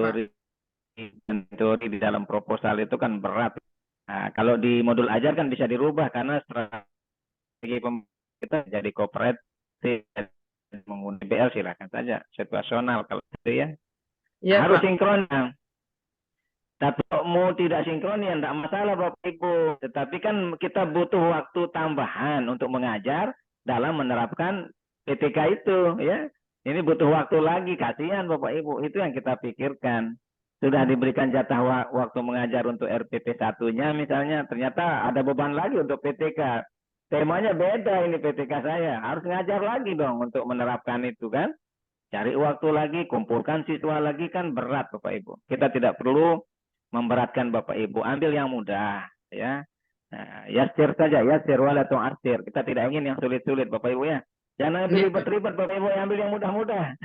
teori di dalam proposal itu kan berat. Nah, kalau di modul ajar kan bisa dirubah karena strategi kita jadi kooperatif menggunakan BL silakan saja situasional kalau itu ya. Ya, Harus Pak. sinkron. Tapi mau tidak sinkron ya tidak masalah Bapak Ibu. Tetapi kan kita butuh waktu tambahan untuk mengajar dalam menerapkan PTK itu ya. Ini butuh waktu lagi, kasihan Bapak Ibu. Itu yang kita pikirkan. Sudah diberikan jatah waktu mengajar untuk RPP 1-nya misalnya, ternyata ada beban lagi untuk PTK. Temanya beda ini PTK saya. Harus ngajar lagi dong untuk menerapkan itu kan. Cari waktu lagi, kumpulkan siswa lagi kan berat Bapak Ibu. Kita tidak perlu memberatkan Bapak Ibu, ambil yang mudah ya. Nah, yasir saja, yasir wala tu'asir. Kita tidak ingin yang sulit-sulit Bapak Ibu ya. Jangan ribet-ribet Bapak Ibu, ambil yang mudah-mudah.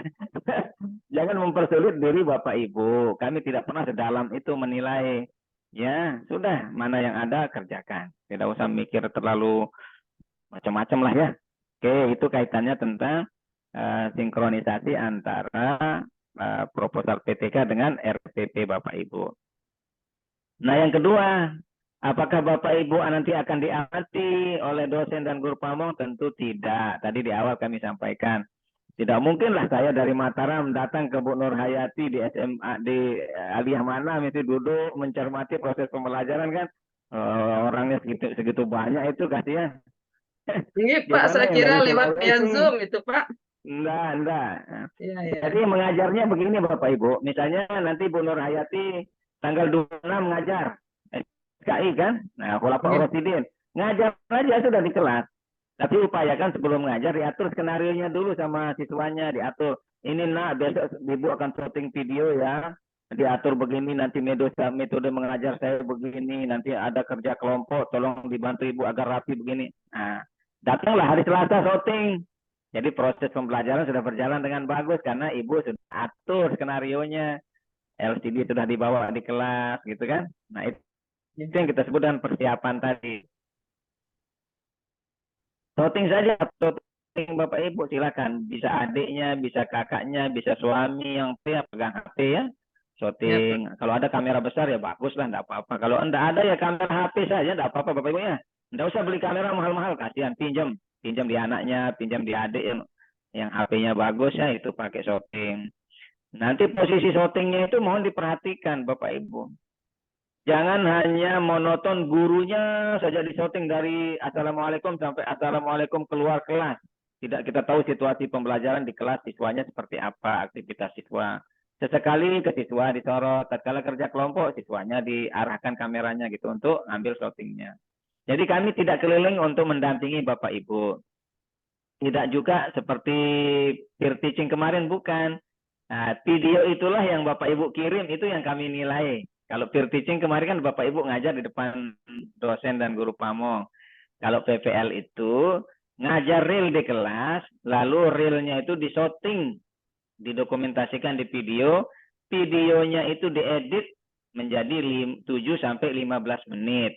Jangan mempersulit diri Bapak Ibu. Kami tidak pernah sedalam itu menilai. Ya, sudah, mana yang ada kerjakan. Tidak usah mikir terlalu macam-macam lah ya. Oke, itu kaitannya tentang sinkronisasi antara proposal PTK dengan RPP Bapak Ibu. Nah, yang kedua, apakah Bapak Ibu nanti akan diamati oleh dosen dan guru pamong? Tentu tidak. Tadi di awal kami sampaikan. Tidak mungkinlah saya dari Mataram datang ke Bu Nurhayati di SMA, di aliyah mana, mesti duduk mencermati proses pembelajaran kan. Orangnya segitu banyak itu kasihan. Ini Pak, saya kira lewat via Zoom itu Pak. Enggak. Ya. Jadi mengajarnya begini Bapak Ibu. Misalnya nanti Bu Nurhayati tanggal 26 ngajar SKI kan. Nah, Khulafaur Rasyidin. Ngajar aja sudah di kelas. Tapi upayakan sebelum ngajar diatur skenarionya dulu sama siswanya, diatur. Ini nak besok Ibu akan syuting video ya. Diatur begini, nanti metode mengajar saya begini, nanti ada kerja kelompok, tolong dibantu Ibu agar rapi begini. Nah, datanglah hari Selasa syuting. Jadi proses pembelajaran sudah berjalan dengan bagus karena Ibu sudah atur skenarionya. LCD sudah dibawa di kelas gitu kan. Nah, itu yang kita sebut dengan persiapan tadi. Shooting saja, shooting Bapak Ibu silakan. Bisa adiknya, bisa kakaknya, bisa suami yang pegang HP ya. Shooting. Ya, kalau ada kamera besar ya bagus lah, enggak apa-apa. Kalau enggak ada ya kamera HP saja, enggak apa-apa Bapak Ibu ya. Enggak usah beli kamera mahal-mahal, kasihan, pinjam di anaknya, pinjam di adik yang HP-nya bagus ya, itu pakai shooting. Nanti posisi shootingnya itu mohon diperhatikan Bapak Ibu. Jangan hanya monoton gurunya saja di shooting dari Assalamualaikum sampai Assalamualaikum keluar kelas. Tidak kita tahu situasi pembelajaran di kelas siswanya seperti apa, aktivitas siswa. Sesekali ke siswa disorot, tatkala kerja kelompok siswanya diarahkan kameranya gitu untuk ambil shootingnya. Jadi kami tidak keliling untuk mendampingi Bapak Ibu. Tidak juga seperti peer teaching kemarin, bukan. Nah, video itulah yang Bapak Ibu kirim, itu yang kami nilai. Kalau peer teaching kemarin kan Bapak Ibu ngajar di depan dosen dan guru pamong. Kalau PPL itu ngajar real di kelas, lalu realnya itu disorting, didokumentasikan di video, videonya itu diedit menjadi 7 sampai 15 menit.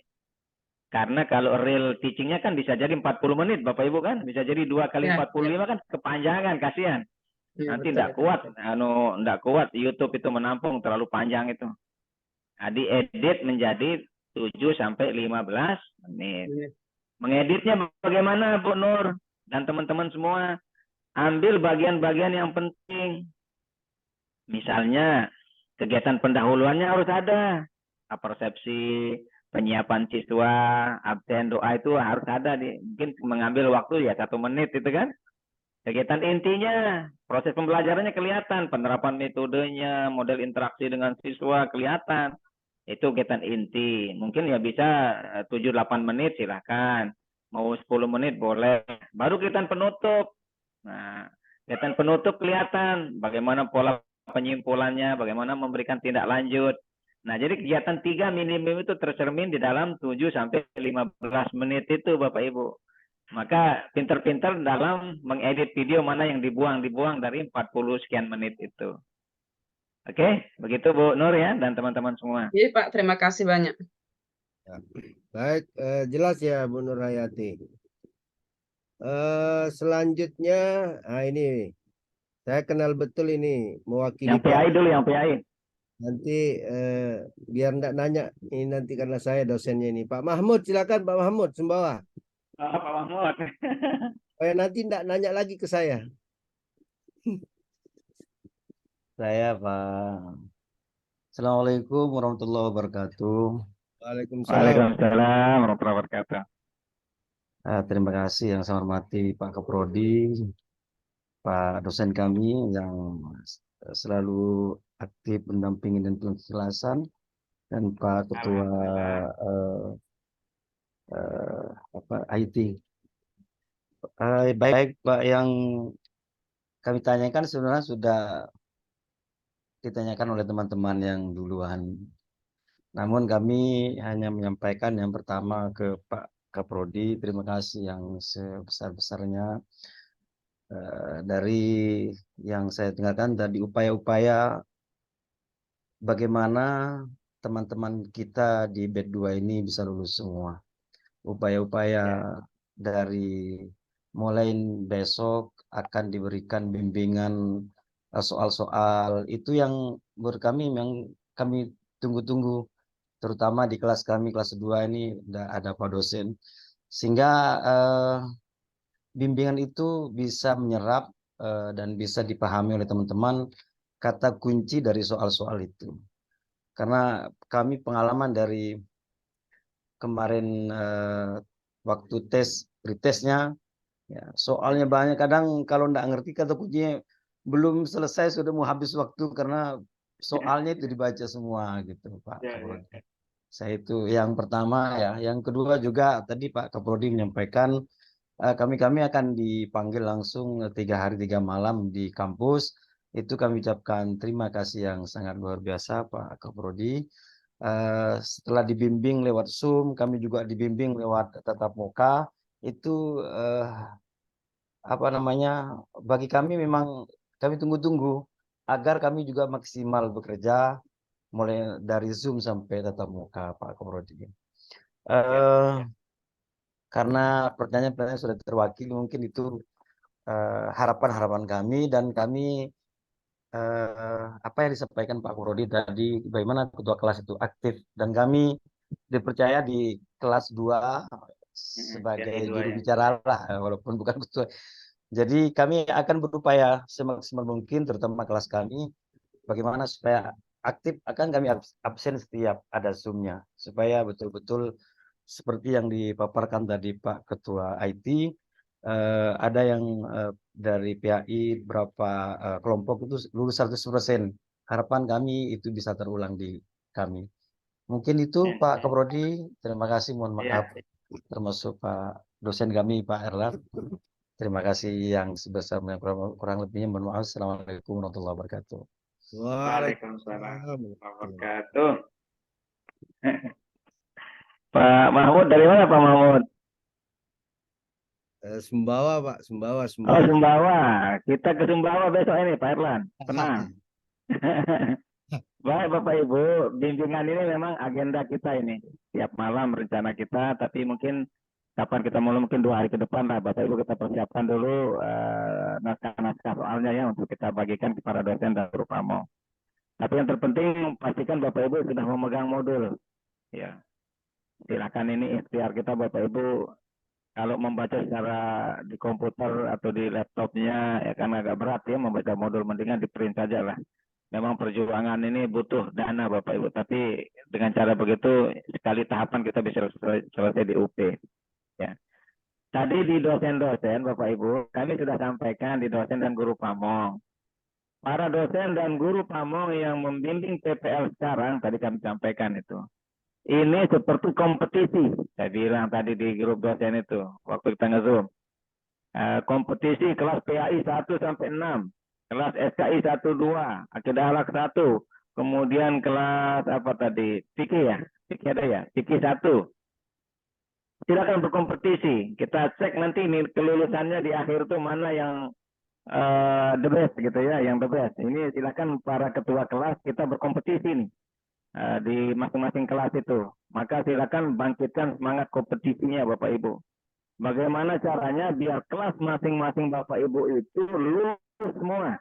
Karena kalau real teachingnya kan bisa jadi 40 menit, Bapak Ibu kan, bisa jadi 2 kali Ya, 45 kan kepanjangan, kasihan. ya, Nanti betul, tidak kuat, enggak kuat YouTube itu menampung terlalu panjang itu. Nah, diedit menjadi 7 sampai 15 menit. betul. Mengeditnya bagaimana, Bu Nur dan teman-teman semua? Ambil bagian-bagian yang penting. Misalnya, kegiatan pendahuluannya harus ada. Persepsi, penyiapan siswa, absen, doa itu harus ada. Mungkin mengambil waktu ya 1 menit itu kan. Kegiatan intinya, proses pembelajarannya kelihatan. Penerapan metodenya, model interaksi dengan siswa kelihatan. Itu kegiatan inti. Mungkin ya bisa 7-8 menit silahkan. Mau 10 menit boleh. Baru kegiatan penutup. Nah, kegiatan penutup kelihatan bagaimana pola penyimpulannya, bagaimana memberikan tindak lanjut. Nah, jadi kegiatan 3 minimum itu tercermin di dalam 7 sampai 15 menit itu, Bapak Ibu. Maka pinter-pinter dalam mengedit video mana yang dibuang dari 40 sekian menit itu. Oke, begitu Bu Nur ya dan teman-teman semua. Iya, Pak, terima kasih banyak. Ya. Baik, jelas ya Bu Nur Hayati. Selanjutnya, ini saya kenal betul ini mewakili Yang PAI dulu, yang PAI. Nanti biar enggak nanya ini nanti karena saya dosennya ini. Pak Mahmud, silakan Pak Mahmud Sumbawa. Pak Mahmud. Supaya nanti enggak nanya lagi ke saya. Saya Pak. Assalamualaikum warahmatullahi wabarakatuh. Waalaikumsalam. Waalaikumsalam warahmatullahi wabarakatuh. Terima kasih yang saya hormati Pak Kaprodi, Pak dosen kami yang selalu aktif mendampingi dan penjelasan, dan Pak Ketua IT. Baik Pak, yang kami tanyakan sebenarnya sudah ditanyakan oleh teman-teman yang duluan. Namun kami hanya menyampaikan yang pertama ke Pak Kaprodi, terima kasih yang sebesar-besarnya dari yang saya dengarkan tadi, upaya-upaya bagaimana teman-teman kita di batch 2 ini bisa lulus semua. Upaya-upaya dari mulai besok akan diberikan bimbingan soal-soal itu yang menurut kami yang kami tunggu-tunggu, terutama di kelas kami kelas 2 ini ada Pak dosen, sehingga bimbingan itu bisa menyerap dan bisa dipahami oleh teman-teman kata kunci dari soal-soal itu. Karena kami pengalaman dari kemarin waktu pretestnya, ya, soalnya banyak, kadang kalau nggak ngerti kata kuncinya belum selesai sudah mau habis waktu karena soalnya itu dibaca semua gitu Pak Kaprodi. Saya itu yang pertama ya. Yang kedua juga tadi Pak Kaprodi menyampaikan kami akan dipanggil langsung 3 hari 3 malam di kampus. Itu kami ucapkan terima kasih yang sangat luar biasa Pak Kaprodi. Setelah dibimbing lewat Zoom, kami juga dibimbing lewat tatap muka. Itu bagi kami memang kami tunggu-tunggu agar kami juga maksimal bekerja mulai dari Zoom sampai tatap muka Pak Kaprodi. Karena pertanyaan-pertanyaan sudah terwakili, mungkin itu harapan-harapan kami, dan kami apa yang disampaikan Pak Kaprodi tadi, bagaimana ketua kelas itu aktif, dan kami dipercaya di kelas 2 sebagai juru bicara lah, walaupun bukan ketua. Jadi kami akan berupaya semaksimal mungkin, terutama kelas kami, bagaimana supaya aktif, akan kami absen setiap ada Zoom-nya, supaya betul-betul seperti yang dipaparkan tadi Pak Ketua IT, ada yang dari PAI berapa kelompok itu lulus 100%. Harapan kami itu bisa terulang di kami. Mungkin itu Pak Kaprodi, terima kasih, mohon maaf. termasuk Pak dosen kami Pak Erlan. Terima kasih yang sebesar-besarnya, kurang lebihnya mohon maaf. Assalamualaikum warahmatullahi wabarakatuh. Waalaikumsalam Waalaikumsalam. wabarakatuh. Pak Mahmud dari mana Pak Mahmud? Sumbawa Pak, Sumbawa, Oh, Sumbawa. Sumbawa. Kita ke Sumbawa besok ini Pak Erlan. Tenang. Baik Bapak Ibu, bimbingan ini memang agenda kita ini. Tiap malam rencana kita, tapi mungkin kapan kita mulai, mungkin 2 hari ke depan lah Bapak Ibu kita persiapkan dulu naskah-naskah soalnya ya untuk kita bagikan kepada dosen dan guru pamo. Tapi yang terpenting pastikan Bapak Ibu sudah memegang modul. Ya, silakan, ini ikhtiar kita Bapak Ibu. Kalau membaca secara di komputer atau di laptopnya ya kan agak berat ya membaca modul, mendingan di print saja lah. Memang perjuangan ini butuh dana Bapak Ibu, tapi dengan cara begitu sekali tahapan kita bisa selesai di UP. Ya. Tadi di dosen-dosen Bapak Ibu, kami sudah sampaikan di dosen dan guru pamong. Para dosen dan guru pamong yang membimbing PPL sekarang, tadi kami sampaikan itu. Ini seperti kompetisi, saya bilang tadi di grup dosen itu, waktu kita nge-zoom. Kompetisi kelas PAI 1 sampai 6, kelas SKI 1-2, akidah akhlak 1, kemudian kelas apa tadi, fikih ya, fikih ada ya, fikih 1. Silakan berkompetisi, kita cek nanti ini kelulusannya di akhir itu mana yang the best gitu ya, yang the best. Ini silakan para ketua kelas kita berkompetisi nih. Di masing-masing kelas itu. Maka silakan bangkitkan semangat kompetisinya Bapak Ibu. Bagaimana caranya biar kelas masing-masing Bapak Ibu itu lulus semua.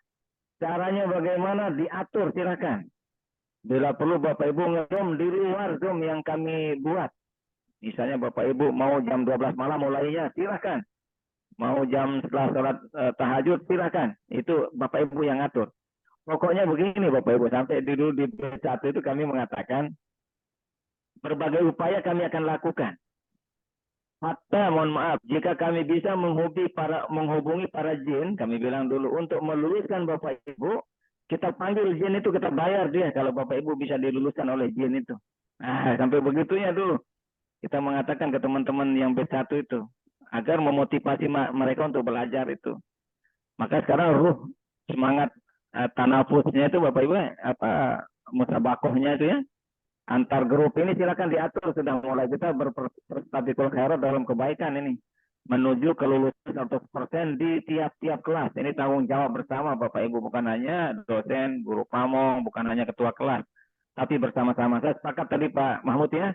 Caranya bagaimana diatur silakan. Bila perlu Bapak Ibu nge-zoom di luar Zoom yang kami buat. Misalnya Bapak Ibu mau jam 12 malam mulainya silakan. Mau jam setelah sholat tahajud silakan. Itu Bapak Ibu yang atur. Pokoknya begini Bapak Ibu, sampai dulu di B1 itu kami mengatakan berbagai upaya kami akan lakukan. Hatta mohon maaf, jika kami bisa menghubungi para jin, kami bilang dulu untuk meluluskan Bapak Ibu, kita panggil jin itu, kita bayar dia kalau Bapak Ibu bisa diluluskan oleh jin itu. Nah, sampai begitunya dulu. Kita mengatakan ke teman-teman yang B1 itu, agar memotivasi mereka untuk belajar itu. Maka sekarang ruh, semangat tanafusnya itu Bapak Ibu musabakohnya itu ya antar grup ini silakan diatur, sudah mulai kita berstabiqul khairat dalam kebaikan ini menuju kelulusan 100% di tiap-tiap kelas. Ini tanggung jawab bersama Bapak Ibu, bukan hanya dosen, guru pamong, bukan hanya ketua kelas, tapi bersama-sama. Saya sepakat tadi Pak Mahmud ya,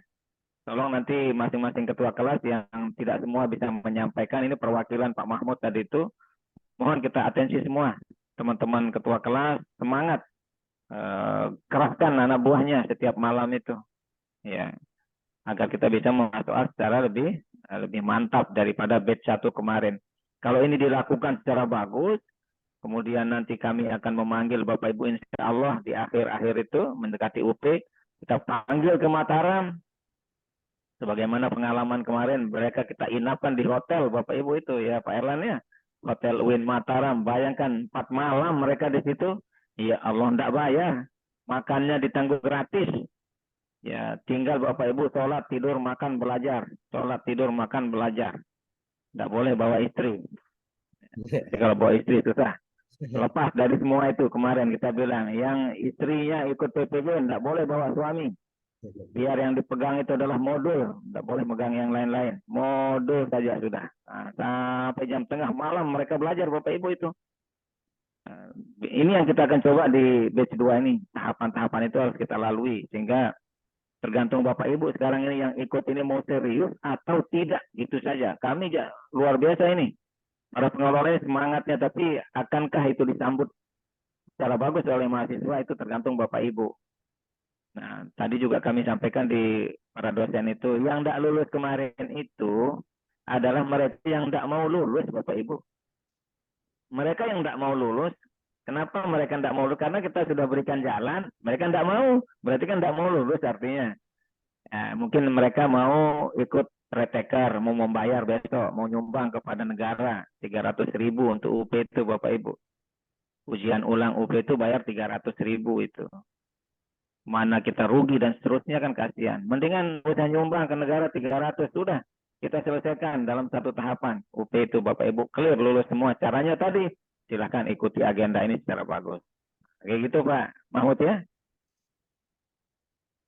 tolong nanti masing-masing ketua kelas yang tidak semua bisa menyampaikan, ini perwakilan Pak Mahmud tadi itu, mohon kita atensi semua. Teman-teman ketua kelas semangat keraskan anak buahnya setiap malam itu ya, agar kita bisa masuk secara lebih mantap daripada batch 1 kemarin. Kalau ini dilakukan secara bagus, kemudian nanti kami akan memanggil Bapak Ibu insya Allah di akhir-akhir itu mendekati UP, kita panggil ke Mataram. Sebagaimana pengalaman kemarin, mereka kita inapkan di hotel Bapak Ibu itu ya Pak Erlan ya, Hotel Win Mataram. Bayangkan 4 malam mereka di situ. Ya Allah, tidak bayar. Makannya ditanggung gratis. Ya, tinggal Bapak Ibu sholat, tidur, makan, belajar. Sholat, tidur, makan, belajar. Tidak boleh bawa istri. Jadi kalau bawa istri susah. Lepas dari semua itu kemarin kita bilang, yang istrinya ikut PPG tidak boleh bawa suami. Biar yang dipegang itu adalah modul, tidak boleh megang yang lain-lain. Modul saja sudah. Nah, sampai jam tengah malam mereka belajar Bapak Ibu itu. Ini yang kita akan coba di batch 2 ini. Tahapan-tahapan itu harus kita lalui. Sehingga tergantung Bapak Ibu sekarang ini yang ikut ini mau serius atau tidak. Gitu saja. Kami luar biasa ini. Para pengelolanya semangatnya. Tapi akankah itu disambut secara bagus oleh mahasiswa, itu tergantung Bapak Ibu. Nah, tadi juga kami sampaikan di para dosen itu, yang tidak lulus kemarin itu adalah mereka yang tidak mau lulus, Bapak Ibu. Mereka yang tidak mau lulus, kenapa mereka tidak mau lulus? Karena kita sudah berikan jalan, mereka tidak mau, berarti kan tidak mau lulus artinya. Nah, mungkin mereka mau ikut retaker, mau membayar besok, mau nyumbang kepada negara 300.000 untuk UP itu Bapak Ibu. Ujian ulang UP itu bayar 300.000 itu. Mana kita rugi dan seterusnya kan kasihan. Mendingan udah nyumbang ke negara 300 sudah. kita selesaikan dalam satu tahapan. UP itu Bapak Ibu clear, lulus semua. Caranya tadi, silahkan ikuti agenda ini secara bagus. Kayak gitu Pak Mahmud ya.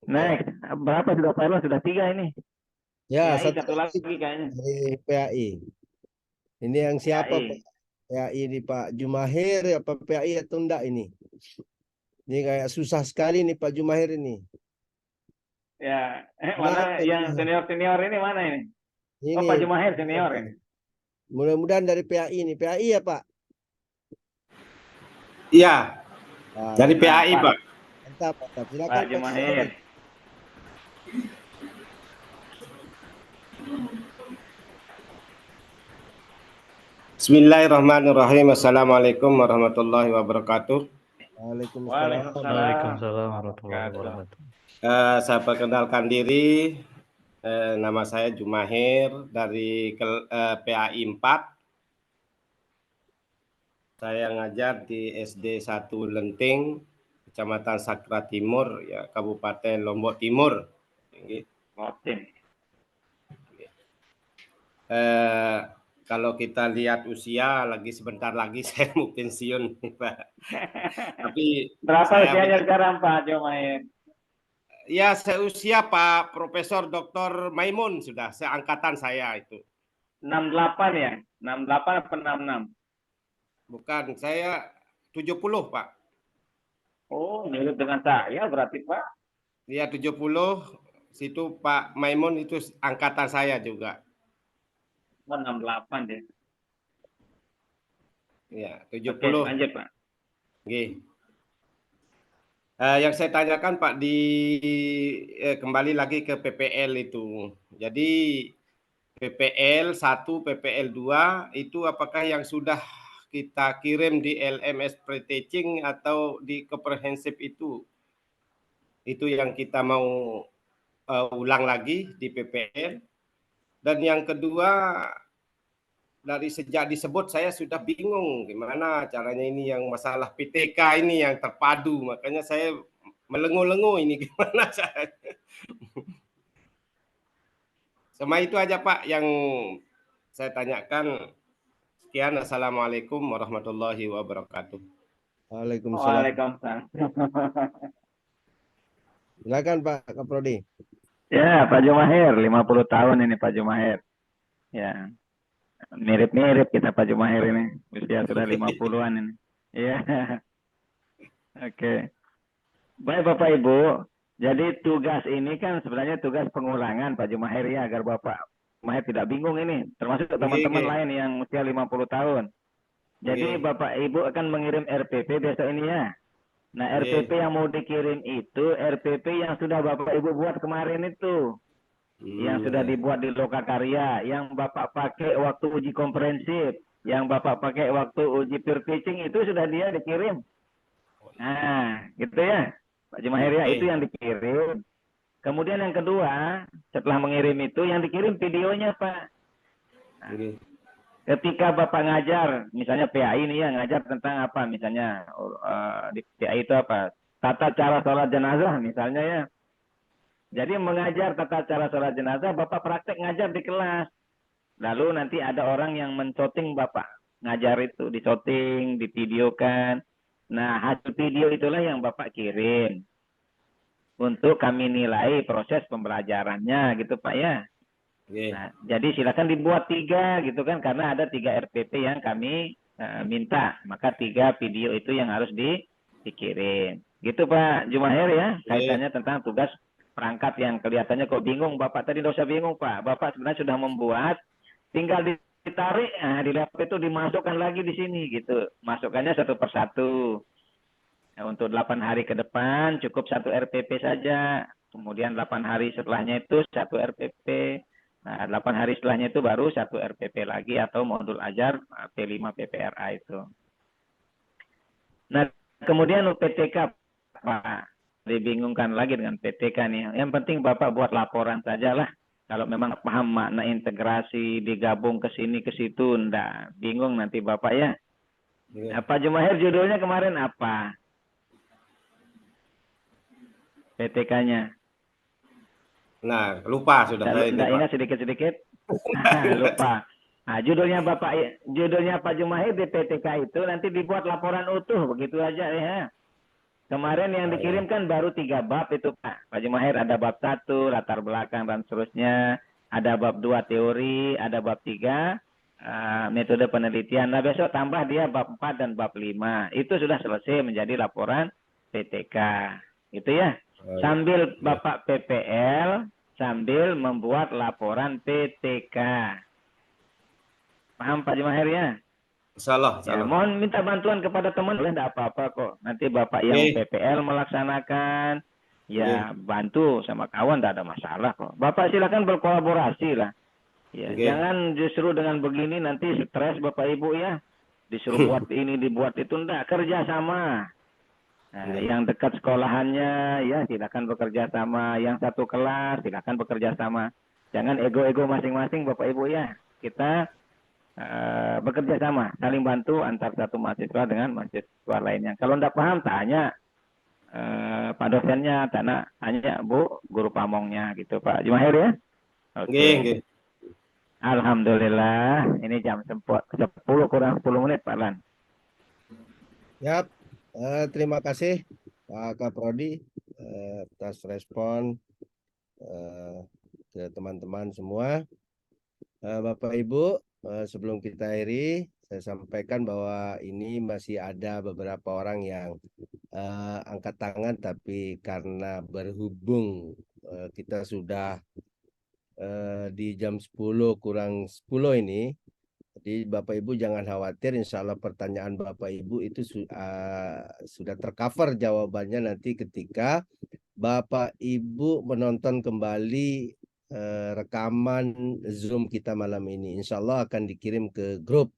Next, berapa sudah Pak Erlan? Sudah 3 ini. Ya, PAI satu satu lagi kayaknya. dari PAI. Ini yang siapa PAI. Pak? PAI ini Pak Jumahir apa PAI atau enggak ini? Ini kayak susah sekali nih Pak Jumahir ini. Ya, Kenapa mana yang ini? senior-senior ini mana ini? Oh, Ini Pak Jumahir senior ini. mudah-mudahan dari PAI ini. PAI ya Pak? Iya, Ah, dari PAI, Pak. Pak. mantap, mantap. Silakan Pak Pak Jumahir. Bismillahirrahmanirrahim. Assalamualaikum warahmatullahi wabarakatuh. Waalaikumsalam. Waalaikumsalam warahmatullahi wabarakatuh. Saya perkenalkan diri. Nama saya Jumahir dari PAI 4. Saya ngajar di SD 1 Lenting, Kecamatan Sakra Timur, ya, Kabupaten Lombok Timur. Kalau kita lihat usia, sebentar lagi saya mau pensiun, Pak. Tapi Berapa usianya sekarang Pak Jumahir? Ya, seusia Pak Profesor Dr. Maimun sudah, seangkatan saya itu. 68 ya? 68 apa 66? Bukan, saya 70, Pak. Oh, mirip dengan saya berarti Pak. Iya, 70. Situ Pak Maimun itu angkatan saya juga. Oh, 68 deh. Iya, 70. Oke, lanjut Pak. Oke. Yang saya tanyakan Pak, kembali lagi ke PPL itu. Jadi PPL 1, PPL 2 itu apakah yang sudah kita kirim di LMS pre-teaching atau di comprehensive itu? Itu yang kita mau ulang lagi di PPL. Dan yang kedua, dari sejak disebut saya sudah bingung gimana caranya ini yang masalah PTK ini yang terpadu, makanya saya melengu-lengu ini gimana saya. Sama itu aja Pak yang saya tanyakan. Sekian, assalamualaikum warahmatullahi wabarakatuh. Waalaikumsalam. Waalaikumsalam. Silakan Pak Kaprodi. Ya, Pak Jumahir, 50 tahun ini Pak Jumahir. Ya. Mirip-mirip kita Pak Jumahir ini. Usia sudah 50-an ini. Iya. Oke. Baik Bapak Ibu, jadi tugas ini kan sebenarnya tugas pengulangan Pak Jumahir ya, agar Bapak Jumahir tidak bingung ini, termasuk teman-teman lain yang usia 50 tahun. Jadi Bapak Ibu akan mengirim RPP besok ini ya. Nah, RPP yang mau dikirim itu RPP yang sudah Bapak Ibu buat kemarin itu. Yang sudah dibuat di Lokakarya, yang Bapak pakai waktu uji komprehensif, yang Bapak pakai waktu uji peer teaching itu sudah dia dikirim. Nah, gitu ya. Pak Jumahir ya, itu yang dikirim. Kemudian yang kedua, setelah mengirim itu yang dikirim videonya, Pak. Nah, ketika Bapak ngajar, misalnya PAI ini ya, ngajar tentang apa misalnya, di PAI itu apa? Tata cara sholat jenazah misalnya ya. Jadi mengajar tata cara sholat jenazah, Bapak praktek ngajar di kelas. Lalu nanti ada orang yang mencoting Bapak. Ngajar itu, dicoting, divideokan. Nah, hasil video itulah yang Bapak kirim. Untuk kami nilai proses pembelajarannya gitu Pak ya. Nah, jadi silakan dibuat 3 gitu kan. Karena ada 3 RPP yang kami minta. Maka 3 video itu yang harus dikirim. Gitu Pak Jumahir ya. Kaitannya tentang tugas perangkat yang kelihatannya kok bingung. Bapak tadi tidak usah bingung Pak. Bapak sebenarnya sudah membuat, tinggal ditarik, di laptop itu dimasukkan lagi di sini gitu. Masukkannya satu persatu. Nah, untuk 8 hari ke depan cukup 1 RPP saja. Kemudian 8 hari setelahnya itu 1 RPP. Nah, 8 hari setelahnya itu baru 1 RPP lagi atau modul ajar P5 PPRA itu. Nah, kemudian PTK Pak. Dibingungkan lagi dengan PTK nih. Yang penting Bapak buat laporan sajalah. Kalau memang paham makna integrasi, digabung ke sini ke situ, enggak bingung nanti Bapak ya. Pak Jumahir judulnya kemarin apa? PTK-nya. Nah, lupa sudah saya. Enggak ingat sedikit-sedikit. Lupa. Nah, judulnya Pak Jumahir di PTK itu nanti dibuat laporan utuh, begitu aja ya. Kemarin yang dikirimkan baru 3 bab itu Pak Jumahir, ada bab 1 latar belakang dan seterusnya, ada bab 2 teori, ada bab 3 metode penelitian. Nah besok tambah dia bab 4 dan bab 5. Itu sudah selesai menjadi laporan PTK. Gitu ya. Sambil Bapak PPL, sambil membuat laporan PTK. Paham Pak Jumahir ya? Salah. Ya, mohon minta bantuan kepada teman, tidak apa-apa kok. Nanti Bapak yang PPL melaksanakan, ya bantu sama kawan, tidak ada masalah kok. Bapak silakan berkolaborasi lah. Ya, jangan justru dengan begini nanti stres Bapak Ibu ya. Disuruh buat ini, dibuat itu, enggak. Kerja sama. Nah, yang dekat sekolahannya, ya silakan bekerja sama. Yang satu kelas, silakan bekerja sama. Jangan ego-ego masing-masing Bapak Ibu ya. Kita bekerja sama, saling bantu antar satu mahasiswa dengan mahasiswa lainnya. Kalau tidak paham, tanya Pak dosennya, tanya Bu guru pamongnya gitu Pak Jumahir ya. Oke. Alhamdulillah, ini jam 10 kurang 10 menit Pak Lan. Yap, terima kasih Pak Kaprodi atas respon ke teman-teman semua. Bapak Ibu, sebelum kita akhiri, saya sampaikan bahwa ini masih ada beberapa orang yang angkat tangan, tapi karena berhubung kita sudah di jam 10 kurang 10 ini, jadi Bapak Ibu jangan khawatir, insya Allah pertanyaan Bapak Ibu itu sudah tercover jawabannya nanti ketika Bapak Ibu menonton kembali rekaman Zoom kita malam ini. Insya Allah akan dikirim ke grup.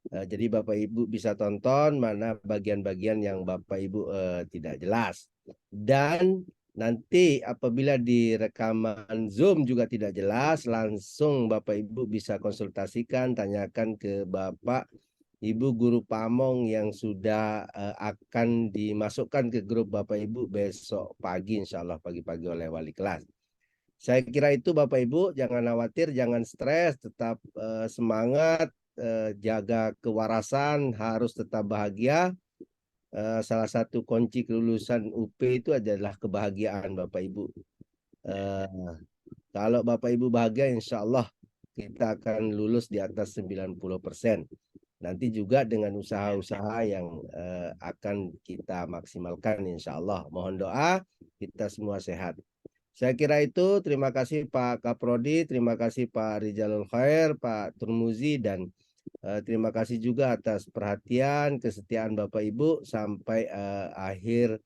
Jadi Bapak Ibu bisa tonton mana bagian-bagian yang Bapak Ibu tidak jelas. Dan nanti apabila di rekaman Zoom juga tidak jelas, langsung Bapak Ibu bisa konsultasikan, tanyakan ke Bapak Ibu guru pamong yang sudah akan dimasukkan ke grup Bapak Ibu besok pagi, insya Allah pagi-pagi oleh wali kelas. Saya kira itu Bapak Ibu, jangan khawatir, jangan stres, tetap semangat, jaga kewarasan, harus tetap bahagia. Salah satu kunci kelulusan UP itu adalah kebahagiaan Bapak Ibu. Kalau Bapak Ibu bahagia, insya Allah kita akan lulus di atas 90%. Nanti juga dengan usaha-usaha yang akan kita maksimalkan insya Allah. Mohon doa, kita semua sehat. Saya kira itu, terima kasih Pak Kaprodi, terima kasih Pak Rizalul Khair, Pak Turmuzi, dan terima kasih juga atas perhatian, kesetiaan Bapak Ibu sampai akhir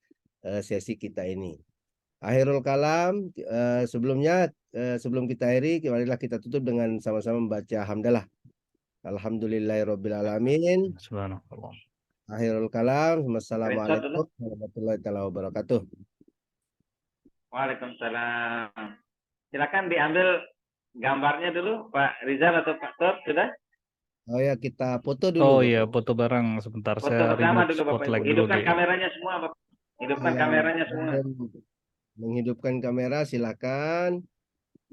sesi kita ini. Akhirul kalam, sebelumnya sebelum kita akhiri, marilah kita tutup dengan sama-sama membaca hamdalah. Alhamdulillahirabbil alamin. Subhanallah. Akhirul kalam. Wassalamualaikum warahmatullahi wabarakatuh. Waalaikumsalam. Silakan diambil gambarnya dulu Pak Rizal atau Pak Tor, sudah? Oh ya, kita foto dulu. Oh iya, foto bareng sebentar. Foto Saya bersama remote dulu Bapak Ibu. spotlight dulu Hidupkan deh. kameranya semua Bapak. Hidupkan kameranya semua. Menghidupkan kamera, silakan.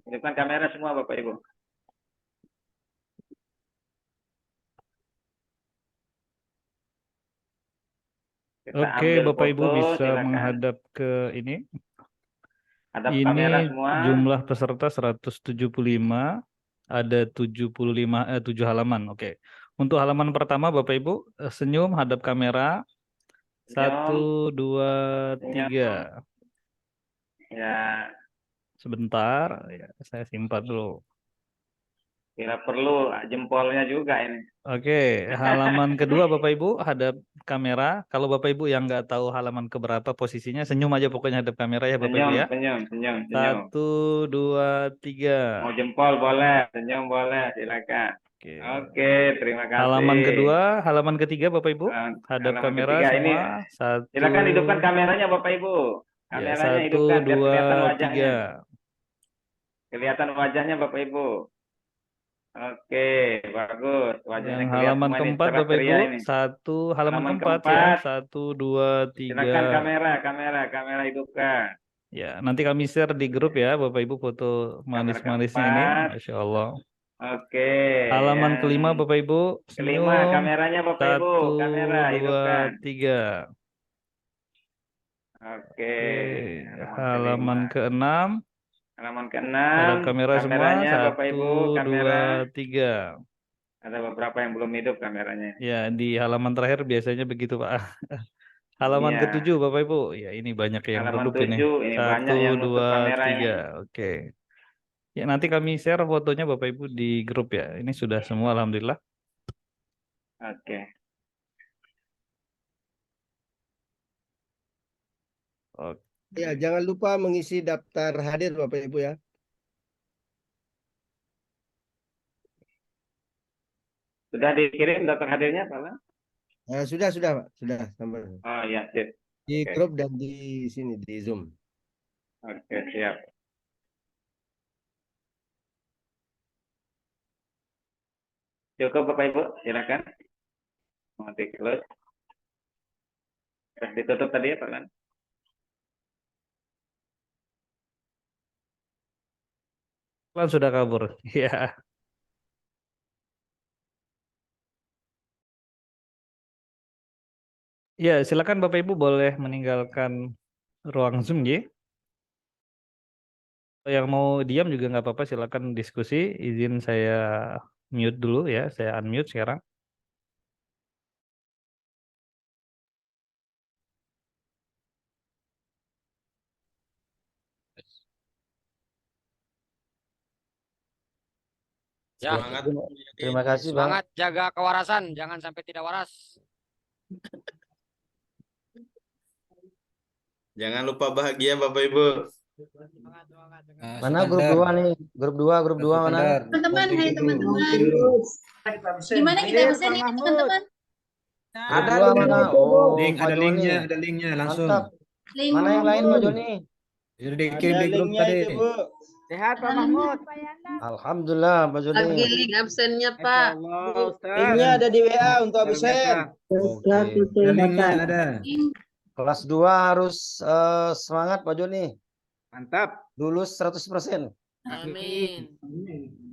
Hidupkan kamera semua Bapak Ibu. Oke, Bapak Ibu bisa menghadap ke ini. Hadap Ini kamera semua. jumlah peserta 175, ada 7 halaman. Oke. Untuk halaman pertama Bapak Ibu senyum, hadap kamera. 1, 2, 3. Ya. Sebentar, ya, saya simpan dulu. Kira perlu jempolnya juga ini. Oke, halaman kedua Bapak Ibu hadap kamera. Kalau Bapak Ibu yang nggak tahu halaman keberapa posisinya, senyum aja pokoknya hadap kamera ya Bapak Ibu ya. Senyum. 1, 2, 3. Mau jempol boleh, senyum boleh, silakan. Oke, terima kasih. Halaman ketiga Bapak Ibu hadap kamera semua. Ini, silakan hidupkan kameranya Bapak Ibu. Kameranya hidupkan biar kelihatan wajahnya. Kelihatan wajahnya Bapak Ibu. Oke, bagus. Wajahnya yang halaman keempat Bapak Ibu, halaman keempat ya. 1, 2, 3. Silakan kamera hidupkan. Ya, nanti kami share di grup ya Bapak Ibu foto manis-manisnya ini. Masya Allah. Oke. Halaman yang kelima Bapak Ibu, kelima, senyum. kameranya Bapak Ibu. 1, Kamera, 2, hidupkan. 3. Oke. Oke, Halaman halaman kelima. ke-6. Halaman Harap ke-6. kamera semua. Kameranya 1, Bapak Ibu, kamera. 2, 3. Ada beberapa yang belum hidup kameranya. Ya, di halaman terakhir biasanya begitu, Pak. Halaman Iya. ke-7 Bapak Ibu. Ya, ini banyak yang Halaman redup ini. 7, ini 1, banyak yang nutup 2, kameranya. 3. Oke. Ya, nanti kami share fotonya Bapak Ibu di grup ya. Ini sudah semua alhamdulillah. Oke. Oke. Ya, jangan lupa mengisi daftar hadir Bapak Ibu ya. Sudah dikirim daftar hadirnya, Pak Lan? Sudah Pak. Sudah sampai Oh iya, sip. di Oke. grup dan di sini di Zoom. Oke, siap. Cukup Bapak Ibu, silakan. Mau di close. Sudah ditutup tadi ya Pak Lan? Lan sudah kabur. Ya. Ya, silakan Bapak Ibu boleh meninggalkan ruang Zoom ya. Yang mau diam juga nggak apa-apa, silakan diskusi. Izin saya mute dulu ya, saya unmute sekarang. Ya, Semangat. Terima kasih, Bang. semangat jaga kewarasan, jangan sampai tidak waras. Jangan lupa bahagia Bapak Ibu. Semangat, semangat. Mana grup 2 nih? Grup 2 mana? Teman-teman, hai teman-teman. Gimana kita pesen ini teman-teman? Grup 2 mana? Oh, Link, Pak ada Joni. linknya langsung. Mantap. Link Mana yang lain Pak Joni? Sudah dikirim di grup linknya tadi. itu, Bu. Sehat Pak Mahmud. Alhamdulillah Pak Joni. Lagi link absennya Pak. Linknya ada di WA untuk absen. Oke. Ada linknya ada. Kelas 2 harus semangat Pak Joni. Mantap. Lulus 100%. Amin.